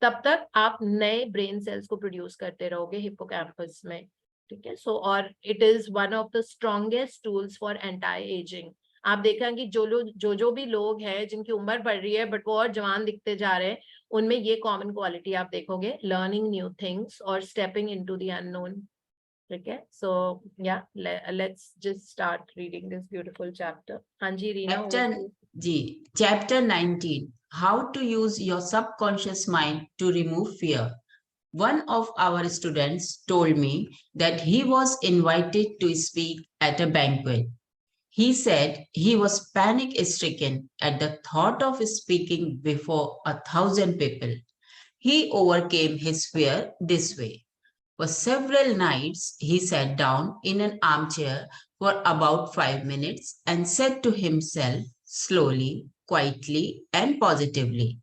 तब तक आप नए ब्रेन सेल्स को प्रोड्यूस करते रहोगे हिप्पोकैम्पस में, ठीक है। सो और it is one of the strongest tools for anti ageing. आप देखेंगे जो भी लोग हैं जिनकी उम्र बढ़ रही है बट वो और जवान दिखते जा रहे हैं, उनमें ये कॉमन क्वालिटी आप देखोगे, लर्निंग न्यू थिंग्स और स्टेपिंग इनटू द अननोन, ठीक है। So yeah let's just start reading this beautiful chapter. हाँ जी Reena. Chapter 19, how to use your subconscious mind to remove fear. One of our students told me that he was invited to speak at a banquet. He said he was panic-stricken at the thought of speaking before 1,000 people. He overcame his fear this way. For several nights, he sat down in an armchair for about 5 minutes and said to himself slowly, quietly, and positively,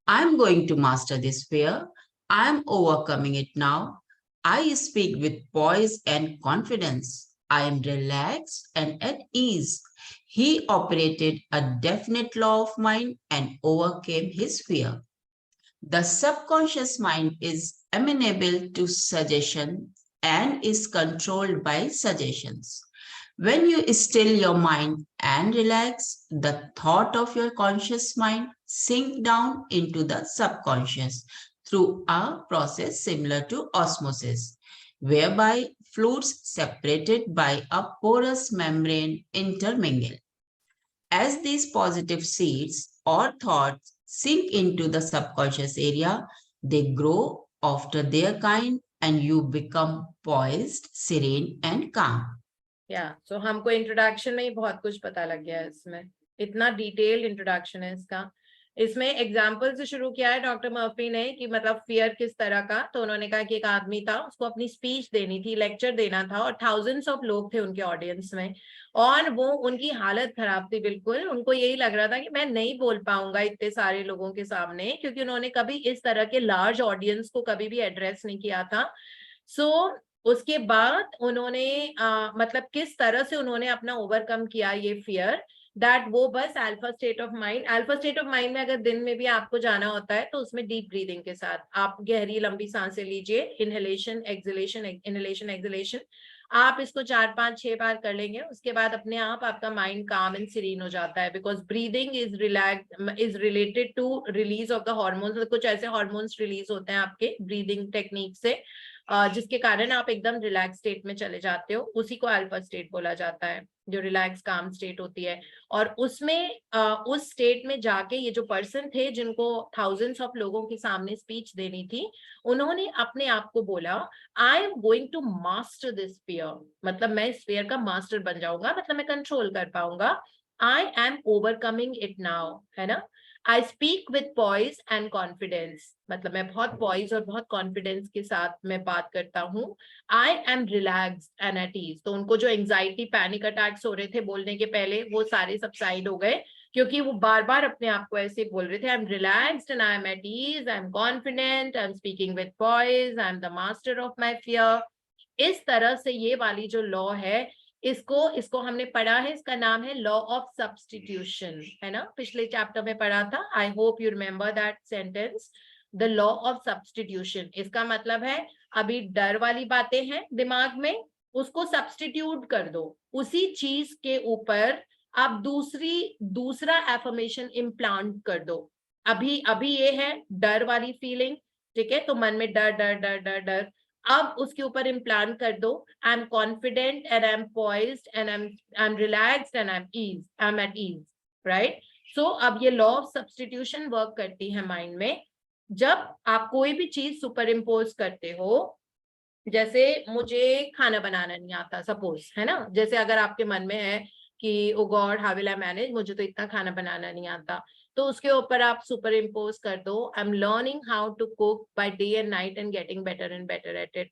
I'm going to master this fear. I'm overcoming it now. I speak with poise and confidence. I am relaxed and at ease. He operated a definite law of mind and overcame his fear. The subconscious mind is amenable to suggestion and is controlled by suggestions. When you still your mind and relax, the thought of your conscious mind sink down into the subconscious through a process similar to osmosis, whereby fluids separated by a porous membrane intermingle. As these positive seeds or thoughts sink into the subconscious area, they grow after their kind and you become poised, serene and calm. So हमको introduction में ही बहुत कुछ पता लग गया है इसमें, इतना डिटेल्ड इंट्रोडक्शन है इसका. इसमें एग्जाम्पल से शुरू किया है डॉक्टर मर्फी ने कि मतलब फियर किस तरह का. तो उन्होंने कहा कि एक आदमी था, उसको अपनी स्पीच देनी थी, लेक्चर देना था और थाउजेंड्स ऑफ लोग थे उनके ऑडियंस में और वो उनकी हालत खराब थी बिल्कुल. उनको यही लग रहा था कि मैं नहीं बोल पाऊंगा इतने सारे लोगों के सामने, क्योंकि उन्होंने कभी इस तरह के लार्ज ऑडियंस को कभी भी एड्रेस नहीं किया था. उसके बाद उन्होंने मतलब किस तरह से उन्होंने अपना ओवरकम किया ये फियर, दैट वो बस अल्फा स्टेट ऑफ माइंड में अगर दिन में भी आपको जाना होता है तो उसमें डीप ब्रीदिंग के साथ आप गहरी लंबी सांसें लीजिए, इनहेलेशन एक्सहेलेशन. आप इसको 4 5 6 बार कर लेंगे, उसके बाद अपने आप आपका माइंड काम एंड सीरीन हो जाता है, because breathing is related to release of the hormones. कुछ ऐसे हार्मोन्स रिलीज होते हैं आपके ब्रीदिंग टेक्निक से जिसके कारण आप एकदम रिलैक्स स्टेट में चले जाते हो. उसी को अल्फा स्टेट बोला जाता है, जो रिलैक्स काम स्टेट होती है. और उसमें उस स्टेट में जाके ये जो पर्सन थे जिनको थाउजेंड्स ऑफ लोगों के सामने स्पीच देनी थी, उन्होंने अपने आप को बोला I am going to master this fear. मतलब मैं इस फियर का मास्टर बन जाऊंगा, मतलब मैं कंट्रोल कर पाऊंगा. I am overcoming it now, है ना. I speak with poise and confidence. मतलब मैं बहुत poise और बहुत confidence के साथ मैं बात करता हूँ. I am relaxed and at ease. तो उनको जो anxiety, panic attacks हो रहे थे बोलने के पहले, वो सारे subside हो गए, क्योंकि वो बार बार अपने आप को ऐसे बोल रहे थे. I am relaxed and I am at ease. I am confident. I am speaking with poise. I am the master of my fear. इस तरह से ये वाली जो law है, इसको हमने पढ़ा है, इसका नाम है लॉ ऑफ सब्स्टिट्यूशन, है ना. पिछले चैप्टर में पढ़ा था. I hope you remember that sentence, the law of substitution. इसका मतलब है अभी डर वाली बातें हैं दिमाग में, उसको सब्स्टिट्यूट कर दो, उसी चीज के ऊपर आप दूसरा एफर्मेशन इम्प्लांट कर दो. अभी ये है डर वाली फीलिंग, ठीक है. तो मन में डर डर डर डर डर, अब उसके ऊपर इम्प्लांट कर दो I am confident and I am poised and I am relaxed and I am at ease, right. So अब ये लॉ ऑफ सब्स्टिट्यूशन वर्क करती है माइंड में. जब आप कोई भी चीज सुपर इम्पोज करते हो, जैसे मुझे खाना बनाना नहीं आता सपोज, है ना. जैसे अगर आपके मन में है कि oh God how will I manage, मुझे तो इतना खाना बनाना नहीं आता, तो उसके ऊपर आप सुपर इम्पोज कर दो I am learning how to cook by day and night and getting better and better at it.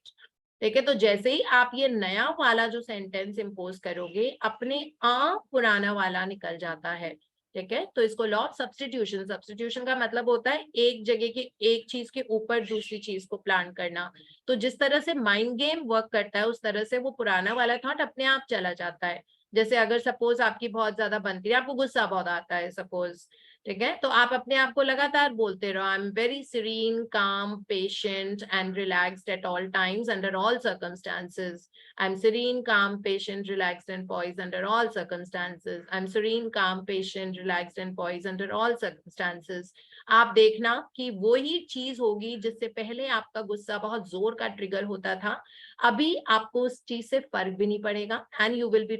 ठीक है. तो जैसे ही आप ये नया वाला जो सेंटेंस इम्पोज करोगे, अपने आप पुराना वाला निकल जाता है. ठीक है. तो इसको लॉ ऑफ सब्स्टिट्यूशन का मतलब होता है एक जगह की एक चीज के ऊपर दूसरी चीज को प्लान करना. तो जिस तरह से माइंड गेम वर्क करता है, उस तरह से वो पुराना वाला थॉट अपने आप चला जाता है. जैसे अगर सपोज आपकी बहुत ज्यादा बनती है, आपको गुस्सा बहुत आता है सपोज, ठीक है, तो आप अपने आप को लगातार बोलते रहो I am very serene, calm, patient and relaxed at all times under all circumstances. I am serene, calm, patient, relaxed and poised under all circumstances. I am serene, calm, patient, relaxed and poised under all circumstances. आप देखना कि वो ही चीज होगी जिससे पहले आपका गुस्सा बहुत जोर का ट्रिगर होता था, अभी आपको उस चीज से फर्क भी नहीं पड़ेगा and you will be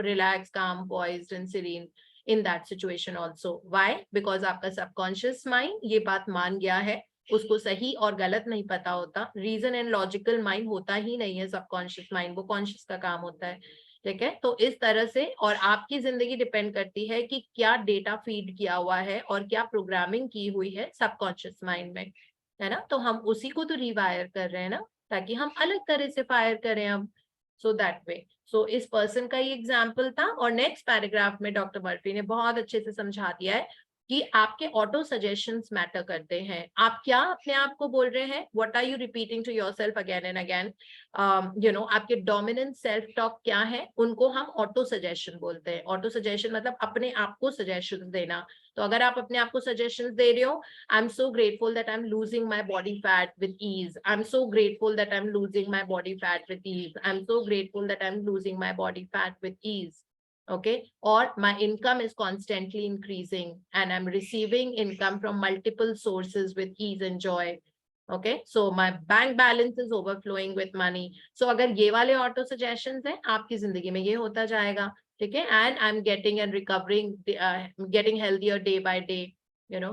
relax, calm, poised and serene in that situation also. Why? Because आपका subconscious mind ये बात मान गया है, उसको सही और गलत नहीं पता होता. रीजन एंड लॉजिकल माइंड होता ही नहीं है सबकॉन्शियस माइंड, वो कॉन्शियस का काम होता है. ठीक है, तो इस तरह से, और आपकी जिंदगी डिपेंड करती है कि क्या डेटा फीड किया हुआ है और क्या प्रोग्रामिंग की हुई है सबकॉन्शियस माइंड में, है ना। तो हम उसी को तो रिवायर कर रहे हैं ना, ताकि हम अलग तरह से फायर करें अब। सो दैट वे, सो इस पर्सन का ही एग्जाम्पल था। और नेक्स्ट पैराग्राफ में डॉक्टर मर्फी ने बहुत अच्छे से समझा दिया है कि आपके ऑटो सजेशंस मैटर करते हैं। आप क्या अपने आप को बोल रहे हैं, what are you repeating to yourself again and again, आपके डोमिनेंट सेल्फ टॉक क्या है, उनको हम ऑटो सजेशन बोलते हैं। ऑटो सजेशन मतलब अपने आप को सजेशन देना। तो अगर आप अपने आप को सजेशन दे रहे हो, I am so grateful that I am losing my body fat with ease, I am so grateful that I am losing my body fat with ease, I am so grateful that I am losing my body fat with ease, okay, or my income is constantly increasing and I'm receiving income from multiple sources with ease and joy, okay, so my bank balance is overflowing with money. So अगर ये वाले auto suggestions हैं आपकी जिंदगी में, ये होता जाएगा, ठीक है, and I'm getting and recovering, getting healthier day by day,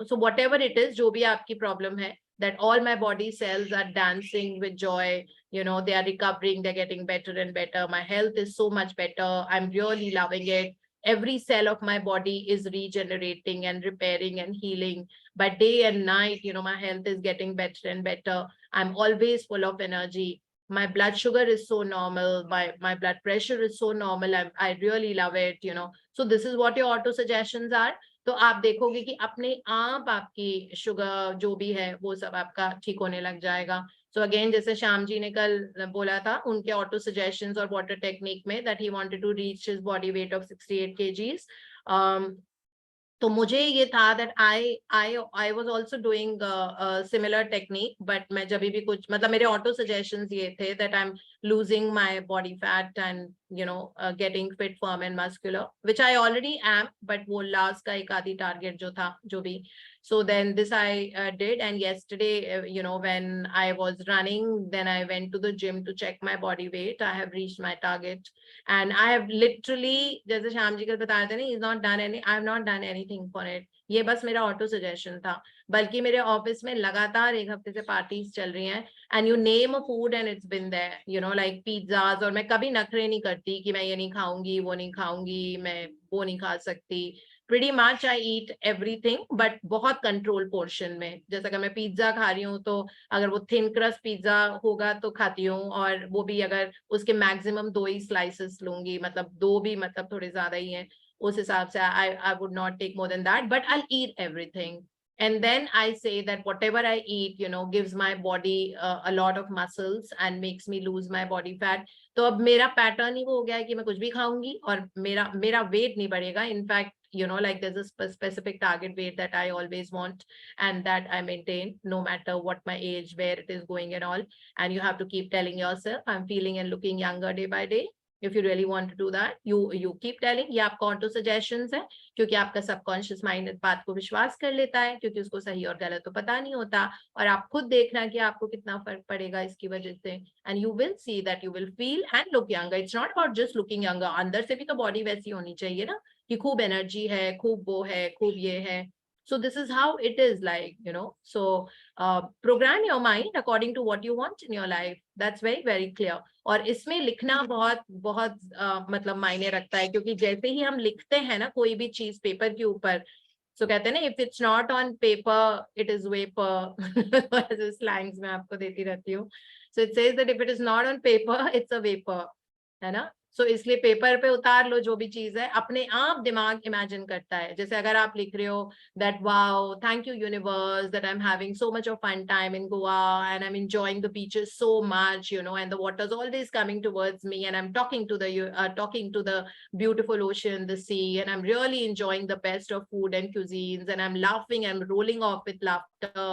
so whatever it is, जो भी आपकी प्रॉब्लम है, that all my body cells are dancing with joy, they are recovering, they're getting better and better, my health is so much better, I'm really loving it, every cell of my body is regenerating and repairing and healing by day and night, my health is getting better and better, I'm always full of energy, my blood sugar is so normal, my blood pressure is so normal, I really love it, so this is what your auto suggestions are. तो आप देखोगे कि अपने आप आपकी sugar जो भी है वो सब आपका ठीक होने लग जाएगा। सो अगेन, जैसे श्याम जी ने कल बोला था उनके ऑटो सजेशंस और वाटर टेक्निक में, that he wanted to reach his body weight of 68 kgs, तो मुझे ये था that I was also doing similar technique, but मैं जब भी कुछ, मतलब मेरे ऑटो सजेशंस ये थे that I M losing my body fat and getting fit, firm and muscular, which I already am, but वो last का एक आधी target जो था, जो भी, so then this I did, and yesterday when I was running, then I went to the gym to check my body weight, I have reached my target, and I have literally, जैसे श्याम जी कल बता रहे थे ना, I have not done anything for it, ये बस मेरा auto suggestion था। बल्कि मेरे ऑफिस में लगातार एक हफ्ते से पार्टीज चल रही हैं, and you name a food and it's been there, like pizzas, और मैं कभी नखरे नहीं करती कि मैं ये नहीं खाऊंगी, वो नहीं खाऊंगी, मैं वो नहीं खा सकती। pretty much I eat everything, but बहुत कंट्रोल पोर्शन में। जैसे अगर मैं पिज्जा खा रही हूँ तो अगर वो थिन क्रस्ट पिज्जा होगा तो खाती हूँ, और वो भी अगर उसके मैक्सिमम 2 ही स्लाइसेस लूंगी, मतलब 2 भी मतलब थोड़े ज्यादा ही हैं, उस हिसाब से I would not take more than that, but I'll eat everything. And then I say that whatever I eat, gives my body a lot of muscles and makes me lose my body fat. तो अब मेरा pattern ही वो हो गया है कि मैं कुछ भी खाऊंगी और मेरा वेट नहीं बढ़ेगा। In fact like there's a specific target weight that I always want and that I maintain no matter what my age, where it is going and all. And you have to keep telling yourself, I'm feeling and looking younger day by day. If you really want to do that, you keep telling. ये आपका auto suggestions है, क्योंकि आपका subconscious mind इस बात को विश्वास कर लेता है, क्योंकि उसको सही और गलत तो पता नहीं होता। और आप खुद देखना कि आपको कितना फर्क पड़ेगा इसकी वजह से, and you will see that you will feel and look younger. It's not about just looking younger, अंदर से भी तो बॉडी वैसी होनी चाहिए ना, कि खूब एनर्जी है, खूब वो है, खूब ये है। So this is how it is, like, so program your mind according to what you want in your life. That's very, very clear. और इसमें लिखना बहुत बहुत मतलब मायने रखता है, क्योंकि जैसे ही हम लिखते हैं ना कोई भी चीज पेपर के ऊपर, सो कहते हैं ना, if it's not on paper it is vapour, slangs में आपको देती रहती हूँ। So it says that if it is not on paper it's a vapour, है ना। सो इसलिए पेपर पे उतार लो जो भी चीज है, अपने आप दिमाग इमेजिन करता है। जैसे अगर आप लिख रहे हो that wow, thank you universe that I am having so much of fun time in Goa and I am enjoying the beaches so much, and the waters always coming towards me and I am talking to the beautiful ocean, the sea, and I'm really enjoying the best of food and cuisines, and I'm laughing, I'm rolling off with laughter,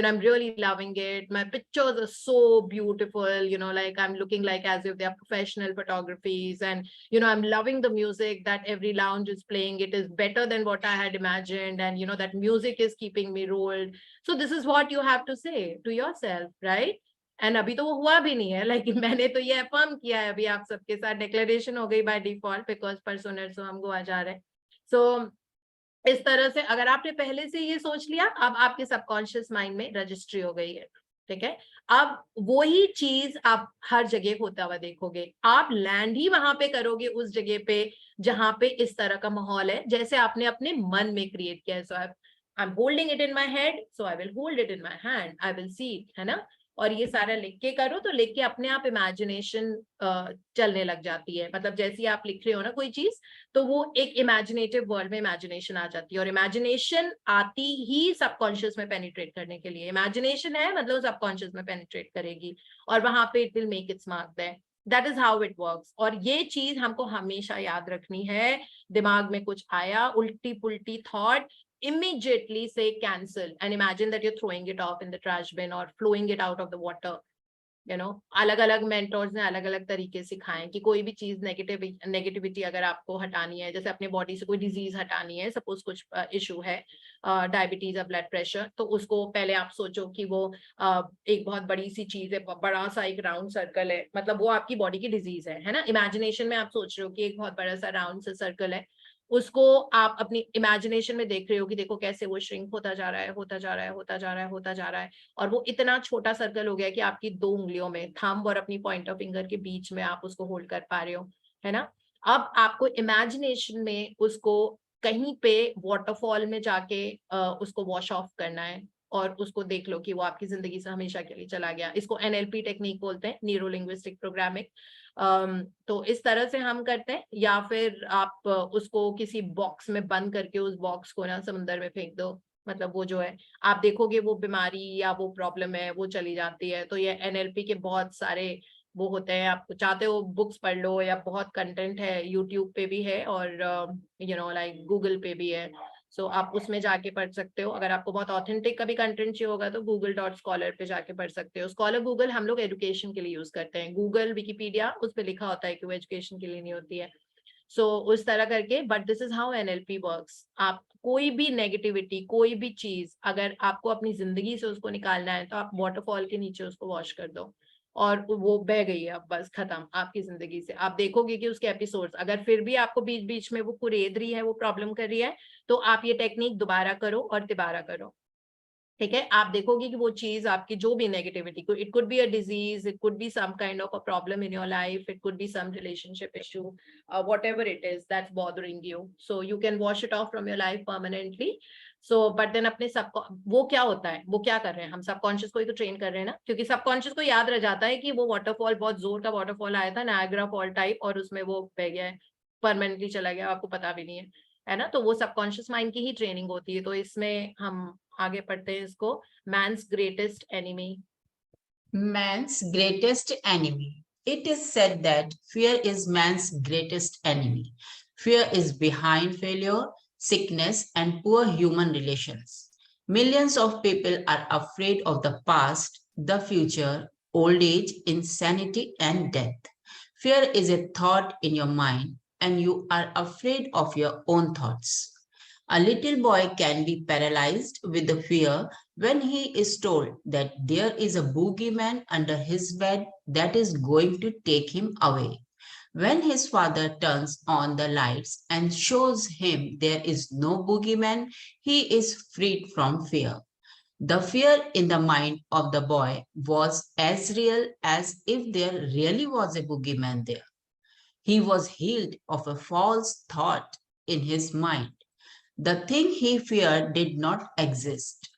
I'm really loving it. My pictures are so beautiful, like I'm looking like as if they're professional photographies, and I'm loving the music that every lounge is playing. It is better than what I had imagined, and that music is keeping me rolled. So this is what you have to say to yourself, right? And अभी तो वो हुआ भी नहीं है, लेकिन मैंने तो ये अफर्म किया है अभी आप सबके साथ, डिक्लेरेशन हो गई बाय डिफॉल्ट, बिकॉज परसों नरसों हम गोवा जा रहे हैं। सो इस तरह से अगर आपने पहले से ये सोच लिया, अब आपके सबकॉन्शियस माइंड में रजिस्ट्री हो गई है। ठीक है। अब वही चीज आप हर जगह होता हुआ देखोगे, आप लैंड ही वहां पे करोगे उस जगह पे जहां पे इस तरह का माहौल है जैसे आपने अपने मन में क्रिएट किया है। So I am holding it in my head, so I will hold it in my hand, I will see it, है ना। और ये सारा लिख के करो तो लिख के अपने आप इमेजिनेशन चलने लग जाती है। मतलब जैसे ही आप लिख रहे हो ना कोई चीज, तो वो एक इमेजिनेटिव वर्ल्ड में इमेजिनेशन आ जाती है। और इमेजिनेशन आती ही सबकॉन्शियस में पेनिट्रेट करने के लिए। इमेजिनेशन है मतलब सबकॉन्शियस में पेनिट्रेट करेगी और वहां पे it will make its mark there. That is how it works. और ये चीज हमको हमेशा याद रखनी है। दिमाग में कुछ आया उल्टी पुल्टी thought, immediately say cancel and imagine that you're throwing it off in the trash bin or flowing it out of the water. अलग अलग मेंटर्स ने अलग अलग तरीके सिखाएं कि कोई भी चीज नेगेटिविटी अगर आपको हटानी है, जैसे अपने बॉडी से कोई डिजीज हटानी है, सपोज कुछ इशू है, डायबिटीज या ब्लड प्रेशर, तो उसको पहले आप सोचो कि वो एक बहुत बड़ी सी चीज है, बड़ा सा एक राउंड सर्कल है, मतलब वो आपकी बॉडी की डिजीज है ना। इमेजिनेशन में आप सोच रहे हो कि एक बहुत बड़ा सा राउंड सा सर्कल है, उसको आप अपनी इमेजिनेशन में देख रहे हो कि देखो कैसे वो श्रिंक होता जा रहा है, होता जा रहा है, होता जा रहा है, होता जा रहा है, और वो इतना छोटा सर्कल हो गया कि आपकी 2 उंगलियों में, थंब और अपनी पॉइंट ऑफ फिंगर के बीच में आप उसको होल्ड कर पा रहे हो, है ना। अब आपको इमेजिनेशन में उसको कहीं पे वाटरफॉल में जाके उसको वॉश ऑफ करना है और उसको देख लो कि वो आपकी जिंदगी से हमेशा के लिए चला गया। इसको NLP टेक्निक बोलते हैं, न्यूरो लिंग्विस्टिक प्रोग्रामिंग। तो इस तरह से हम करते हैं। या फिर आप उसको किसी बॉक्स में बंद करके उस बॉक्स को ना समुद्र में फेंक दो, मतलब वो जो है आप देखोगे वो बीमारी या वो प्रॉब्लम है वो चली जाती है। तो ये NLP के बहुत सारे वो होते हैं, आप चाहते हो बुक्स पढ़ लो, या बहुत कंटेंट है, यूट्यूब पे भी है और लाइक गूगल पे भी है। सो आप उसमें जाके पढ़ सकते हो। अगर आपको बहुत ऑथेंटिक कभी कंटेंट चाहिए होगा तो google.scholar पे जाके पढ़ सकते हो। स्कॉलर गूगल हम लोग एजुकेशन के लिए यूज करते हैं, गूगल विकिपीडिया उस पर लिखा होता है कि वो एजुकेशन के लिए नहीं होती है। सो उस तरह करके, but this is how NLP works. आप कोई भी नेगेटिविटी, कोई भी चीज अगर आपको अपनी जिंदगी से उसको निकालना है तो आप वाटरफॉल के नीचे उसको वॉश कर दो और वो बह गई है, अब बस खत्म आपकी जिंदगी से। आप देखोगे कि उसके एपिसोड्स अगर फिर भी आपको बीच बीच में वो कुरेद रही है, वो प्रॉब्लम कर रही है, तो आप ये टेक्निक दोबारा करो और तिबारा करो, ठीक है। आप देखोगे कि वो चीज आपकी जो भी नेगेटिविटी को, it could be a disease, it could be some kind of a problem in your life, it could be some relationship issue, whatever it is that's bothering you, so you can wash it off from your life permanently. So but then अपने सब वो क्या होता है, वो क्या कर रहे हैं, हम सबकॉन्शियस को ही तो ट्रेन कर रहे हैं ना, क्योंकि सबकॉन्शियस को याद रह जाता है कि वो वाटरफॉल बहुत जोर का वाटरफॉल आया था, नायग्रा फॉल टाइप, और उसमें वो बह गया है, परमानेंटली चला गया, आपको पता भी नहीं है ना। तो वो सबकॉन्शियस माइंड की ही ट्रेनिंग होती है। तो इसमें हम आगे पढ़ते हैं इसको, man's greatest enemy. Man's greatest enemy. It is said that fear is man's greatest enemy. Fear is behind failure, sickness, and poor human relations. Millions of people are afraid of the past, the future, old age, insanity, and death. Fear is a thought in your mind, and you are afraid of your own thoughts. A little boy can be paralyzed with the fear when he is told that there is a boogeyman under his bed that is going to take him away. When his father turns on the lights and shows him there is no boogeyman, he is freed from fear. The fear in the mind of the boy was as real as if there really was a boogeyman there. He was healed of a false thought in his mind. The thing he feared did not exist.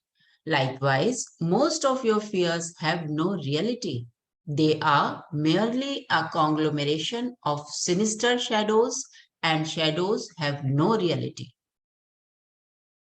Likewise, most of your fears have no reality. They are merely a conglomeration of sinister shadows, and shadows have no reality.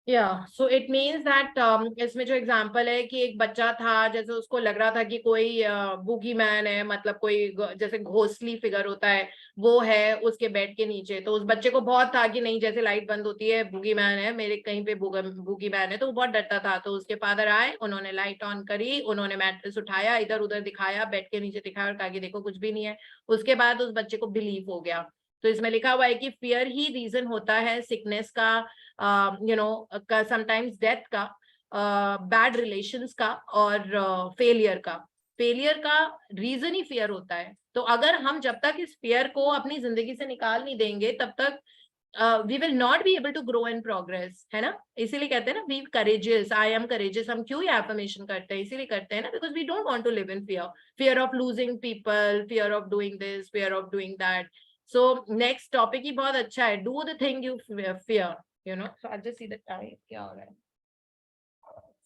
So it means that इसमें जो example है कि एक बच्चा था, जैसे उसको लग रहा था कि कोई बूगी मैन है, मतलब कोई जैसे घोस्टली फिगर होता है वो है उसके बेड के नीचे। तो उस बच्चे को बहुत था कि नहीं, जैसे लाइट बंद होती है बूगी मैन है, मेरे कहीं पे बूगी मैन है, तो वो बहुत डरता था। तो उसके फादर आए, उन्होंने लाइट ऑन करी, उन्होंने मैट्रेस उठाया, इधर उधर दिखाया, बेड के नीचे दिखाया और कहा कि देखो कुछ भी नहीं है। उसके बाद उस बच्चे को बिलीव हो गया। तो इसमें लिखा हुआ है कि फियर ही रीजन होता है सिकनेस का, समटाइम्स डेथ का, बैड रिलेशंस का, और फेलियर का। फेलियर का रीजन ही फियर होता है। तो अगर हम जब तक इस फियर को अपनी जिंदगी से निकाल नहीं देंगे तब तक we will not be able to grow and progress, है ना? इसीलिए कहते हैं ना, be courageous, I am courageous. हम क्यों ये affirmation करते हैं? इसीलिए करते हैं ना, because we don't want to live in fear. Fear of losing people, fear of doing this, fear of doing that. So next topic ही बहुत अच्छा है. Do the thing you fear, you know. So I'll just see the time. क्या हो रहा है?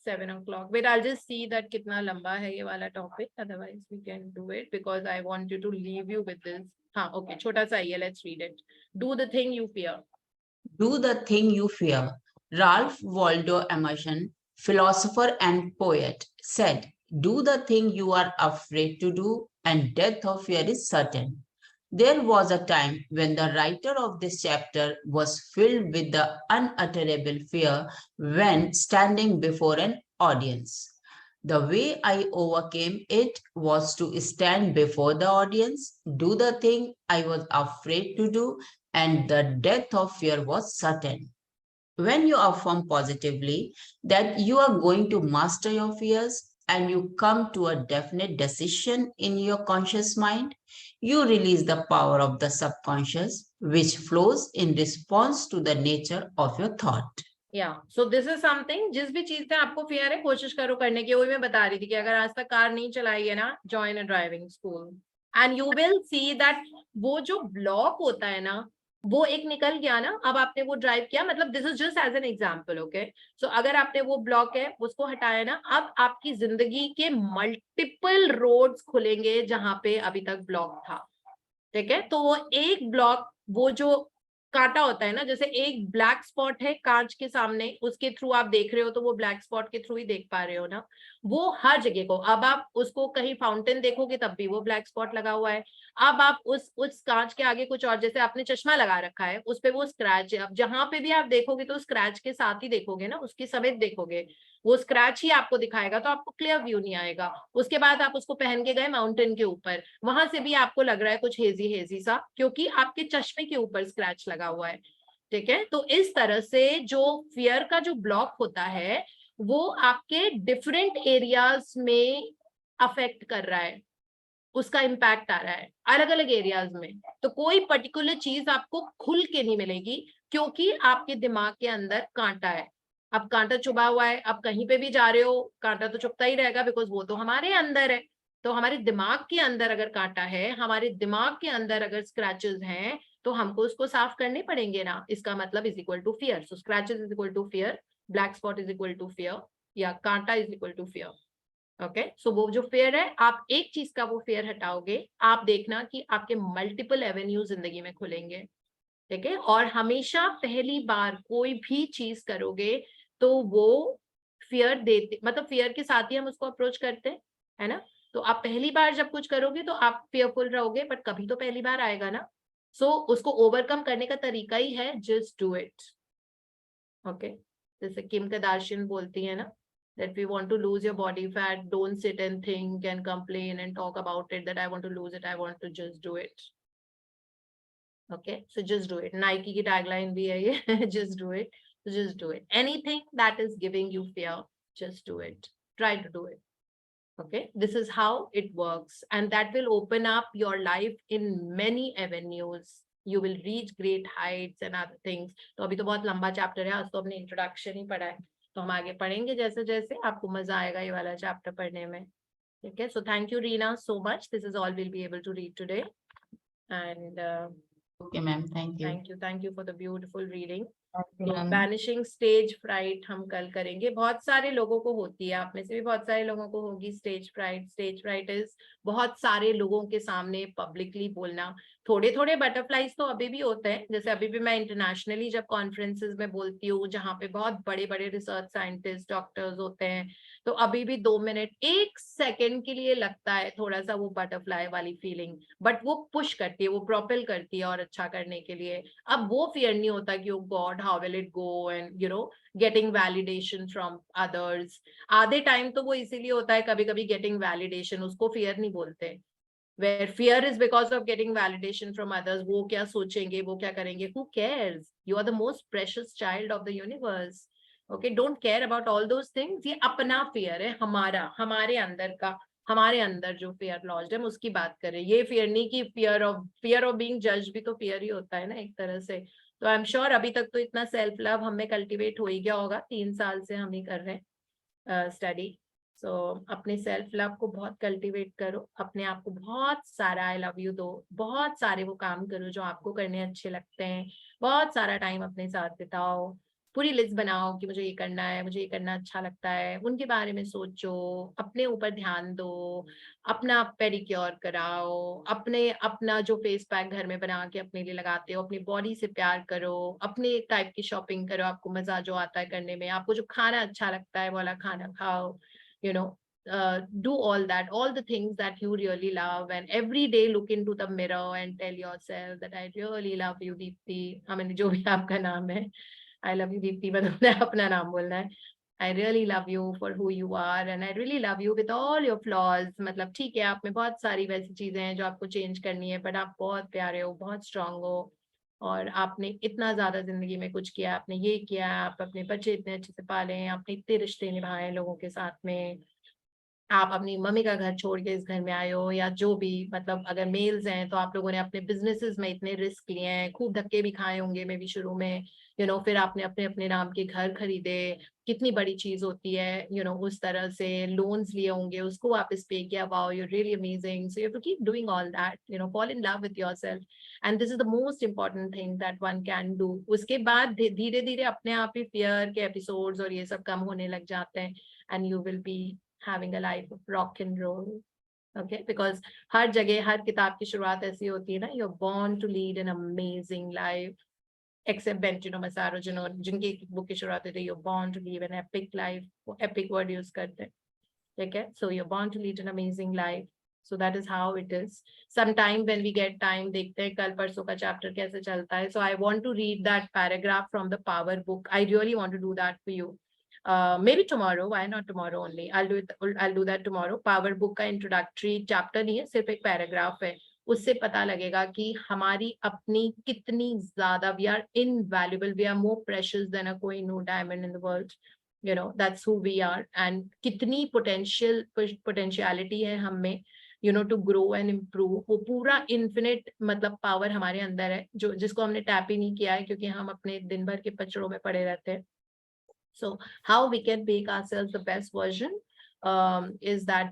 7 o'clock. Wait, I'll just see that कितना लंबा है ये वाला topic. Otherwise we can do it because I want you to leave you with this. हाँ, okay, छोटा सा ही है. Let's read it. Do the thing you fear. Do the thing you fear. Ralph Waldo Emerson, philosopher and poet, said, "Do the thing you are afraid to do, and death of fear is certain." There was a time when the writer of this chapter was filled with the unutterable fear when standing before an audience. The way I overcame it was to stand before the audience, do the thing I was afraid to do, and the death of fear was certain. When you affirm positively that you are going to master your fears and you come to a definite decision in your conscious mind, you release the power of the subconscious, which flows in response to the nature of your thought. Yeah, so this is something, जिस भी चीज से आपको fear है, कोशिश करो करने की. वही मैं बता रही थी कि अगर आज तक कार नहीं चलाई है ना, join a driving school and you will see that वो जो block होता है ना, वो एक निकल गया ना. अब आपने वो ड्राइव किया, मतलब this is just as an example, okay. So अगर आपने वो ब्लॉक है उसको हटाया ना, अब आपकी जिंदगी के मल्टीपल रोड्स खुलेंगे जहां पे अभी तक ब्लॉक था. ठीक है, तो वो एक ब्लॉक, वो जो कांटा होता है ना, जैसे एक ब्लैक स्पॉट है कांच के सामने, उसके थ्रू आप देख रहे हो तो वो ब्लैक स्पॉट के थ्रू ही देख पा रहे हो ना, वो हर जगह को. अब आप उसको कहीं फाउंटेन देखोगे तब भी वो ब्लैक स्पॉट लगा हुआ है. अब आप उस कांच के आगे कुछ और, जैसे आपने चश्मा लगा रखा है, उस पे वो स्क्रैच है. अब जहां पे भी आप देखोगे तो स्क्रैच के साथ ही देखोगे ना, उसकी समेत देखोगे, वो स्क्रैच ही आपको दिखाएगा, तो आपको क्लियर व्यू नहीं आएगा. उसके बाद आप उसको पहन के गए माउंटेन के ऊपर, वहां से भी आपको लग रहा है कुछ हेजी हेजी सा, क्योंकि आपके चश्मे के ऊपर स्क्रैच लगा हुआ है. ठीक है, तो इस तरह से जो फियर का जो ब्लॉक होता है वो आपके डिफरेंट एरियाज में अफेक्ट कर रहा है, उसका इम्पैक्ट आ रहा है अलग अलग एरियाज में. तो कोई पर्टिकुलर चीज आपको खुल के नहीं मिलेगी, क्योंकि आपके दिमाग के अंदर कांटा है. अब कांटा चुभा हुआ है, अब कहीं पे भी जा रहे हो कांटा तो चुभता ही रहेगा, बिकॉज वो तो हमारे अंदर है. तो हमारे दिमाग के अंदर अगर कांटा है, हमारे दिमाग के अंदर अगर स्क्रैचेस हैं, तो हमको उसको साफ करने पड़ेंगे ना. इसका मतलब is equal to fear. So scratches is equal to fear, black spot is equal to fear, या कांटा is equal to fear. Okay, so वो जो फेयर है, आप एक चीज का वो फेयर हटाओगे, आप देखना कि आपके मल्टीपल एवेन्यू जिंदगी में खुलेंगे. ठीक है, और हमेशा पहली बार कोई भी चीज करोगे तो वो फियर देते, मतलब फियर के साथ ही हम उसको अप्रोच करते हैं, है ना. तो आप पहली बार जब कुछ करोगे तो आप फेयरफुल रहोगे, बट कभी तो पहली बार आएगा ना. सो उसको ओवरकम करने का तरीका ही है जस्ट डू इट. ओके, जैसे किम कार्दाशियन बोलती है ना, that we want to lose your body fat, don't sit and think and complain and talk about it that I want to lose it, I want to just do it. Okay, so just do it. Nike की tagline भी है ये, just do it. So just do it. Anything that is giving you fear, just do it. Try to do it. Okay, this is how it works, and that will open up your life in many avenues. You will reach great heights and other things. तो अभी तो बहुत लंबा chapter है, आज तो अपने introduction ही पढ़ा है, तो हम आगे पढ़ेंगे जैसे जैसे. आपको मजा आएगा ये वाला चैप्टर पढ़ने में. ठीक है, so thank you Reena so much. This is all will be able to read today, and Okay, ma'am. Thank you. Thank you for the beautiful reading. Thank you, ma'am. Vanishing stage fright हम कल करेंगे. बहुत सारे लोगों को होती है, आप में से भी बहुत सारे लोगों को होगी stage fright. Stage fright is बहुत सारे लोगों के सामने पब्लिकली बोलना. थोड़े थोड़े बटरफ्लाईज तो अभी भी होते हैं, जैसे अभी भी मैं इंटरनेशनली जब कॉन्फ्रेंसेस में बोलती हूँ जहाँ पे बहुत बड़े बड़े रिसर्च साइंटिस्ट डॉक्टर्स होते हैं, तो अभी भी 2 मिनट 1 सेकेंड के लिए लगता है थोड़ा सा वो बटरफ्लाई वाली फीलिंग, बट वो पुश करती है, वो प्रोपेल करती है और अच्छा करने के लिए. अब वो फियर नहीं होता कि oh God how will it go, and you know getting validation from others. आधे टाइम तो वो इसीलिए होता है कभी कभी गेटिंग वैलिडेशन, उसको फियर नहीं बोलते. Where fear is because of getting validation from others. वो क्या सोचेंगे, वो क्या करेंगे, who cares? You are the most precious child of the universe. Okay, don't care about all those things. ये अपना fear है, हमारे अंदर का, हमारे अंदर जो fear lodged है, हम उसकी बात करें. ये fear नहीं कि fear of being judged भी तो fear ही होता है ना एक तरह से. तो आई एम श्योर अभी तक तो इतना सेल्फ लव हमें कल्टीवेट हो ही गया होगा, 3 साल से हम ही कर रहे हैं स्टडी। सो अपने सेल्फ लव को बहुत कल्टीवेट करो, अपने आप को बहुत सारा आई लव यू दो, बहुत सारे वो काम करो जो आपको करने अच्छे लगते हैं, बहुत सारा टाइम अपने साथ बिताओ, पूरी लिस्ट बनाओ कि मुझे ये करना है, मुझे ये करना अच्छा लगता है, उनके बारे में सोचो, अपने ऊपर ध्यान दो, अपना पेडिक्योर कराओ, अपना जो फेस पैक घर में बना के अपने लिए लगाते हो, अपनी बॉडी से प्यार करो, अपने टाइप की शॉपिंग करो, आपको मजा जो आता है करने में, आपको जो खाना अच्छा लगता है वो वाला खाना खाओ, you know, do all that, all the things that you really love, and every day look into the mirror and tell yourself that I really love you Deepti, I mean जो भी आपका नाम है, I love you Deepti मतलब अपना नाम बोलना है, I really love you for who you are and I really love you with all your flaws, मतलब ठीक है आप में बहुत सारी वैसी चीजें हैं जो आपको चेंज करनी है, बट आप बहुत प्यारे हो, बहुत स्ट्रांग हो, और आपने इतना ज्यादा जिंदगी में कुछ किया, आपने ये किया, आप अपने बच्चे इतने अच्छे से पाले, आपने इतने रिश्ते निभाए लोगों के साथ में, आप अपनी मम्मी का घर छोड़ के इस घर में आए हो, या जो भी, मतलब अगर मेल्स हैं तो आप लोगों ने अपने बिजनेसेस में इतने रिस्क लिए हैं, खूब धक्के भी खाए होंगे मे भी शुरू में, फिर आपने अपने अपने नाम के घर खरीदे, कितनी बड़ी चीज होती है, उस तरह से लोन्स लिए होंगे, उसको वापस पे किया, wow you really amazing, so you have to keep doing all that, fall in love with yourself, and this is the most important thing that one can do. उसके बाद धीरे धीरे अपने आप ही फियर के एपिसोड्स और ये सब कम होने लग जाते हैं, and you will B having a life of rock and roll, okay, because हर जगह हर किताब की शुरुआत ऐसी होती है ना, you're born to lead an amazing life, except Benjamin Massaro जिनकी बुक की शुरुआत होती है you're born to live an epic life, वो epic word use करते हैं, ठीक है, so you're born to lead an amazing life, so that is how it is. Sometime when we get time देखते हैं कल परसों का चैप्टर कैसे चलता है, so I want to read that paragraph from the Power book, I really want to do that for you. Maybe tomorrow, why not tomorrow only, I'll do that tomorrow. Power book का introductory chapter नहीं है, सिर्फ एक paragraph है, उससे पता लगेगा कि हमारी अपनी कितनी ज्यादा we are invaluable, we are more precious than a Kohinoor diamond in the world, that's who we are, and कितनी potentiality है हम में, to grow and improve, वो पूरा infinite मतलब power हमारे अंदर है, जिसको हमने टैप ही नहीं किया है क्योंकि हम अपने दिन भर के पचड़ों में पड़े रहते हैं. So how we can make ourselves the best version is that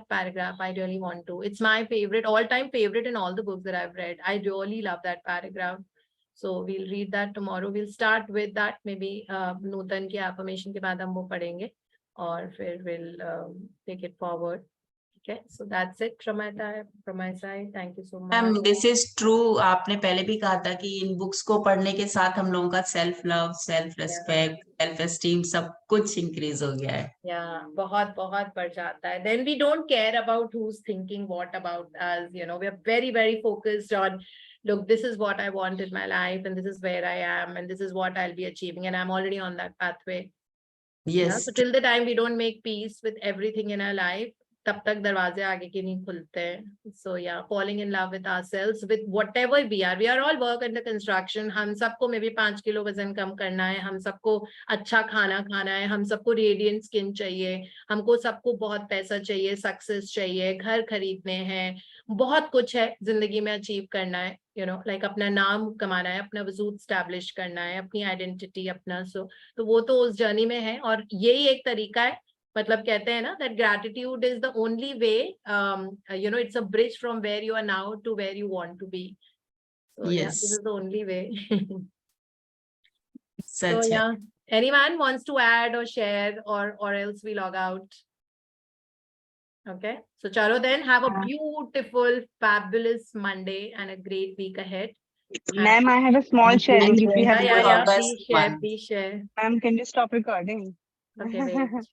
paragraph I really want to. It's my favorite, all-time favorite in all the books that I've read. I really love that paragraph. So we'll read that tomorrow. We'll start with that. Maybe Nutan की affirmation के बाद हम वो पढ़ेंगे और फिर we'll take it forward. Okay, so that's it from my side. Thank you so much. Ma'am this is true, आपने पहले भी कहा था कि इन बुक्स को पढ़ने के साथ हम लोगों का self love, self respect, self esteem सब कुछ इंक्रीज हो गया है. बहुत बढ़ जाता है. Then we don't care about who's thinking what about us, we are very, very focused on, look, this is what I want in my life and this is where I am and this is what I'll be achieving and I'm already on that pathway. Yes. So till the time we don't make peace with everything in our life, तब तक दरवाजे आगे के नहीं खुलते हैं. So yeah, falling in love with ourselves, with whatever we are all work under construction. हम सबको में भी 5 किलो वजन कम करना है, हम सबको अच्छा खाना खाना है, हम सबको रेडियंट स्किन चाहिए, हमको सबको बहुत पैसा चाहिए, सक्सेस चाहिए, घर खरीदने हैं, बहुत कुछ है जिंदगी में अचीव करना है, like अपना नाम कमाना है, अपना वजूद स्टैब्लिश करना है, अपनी आइडेंटिटी अपना. तो वो तो उस जर्नी में है और यही एक तरीका है. मतलब कहते हैं ना that gratitude is the only way, it's a bridge from where you are now to where you want to be. So yeah, this is the only way. So yeah, anyone wants to add or share or else we log out? Okay, so chalo then, have a beautiful, fabulous Monday and a great week ahead. Ma'am, I have a small sharing if we have. Yeah, please share. Ma'am, can you stop recording? Okay, wait.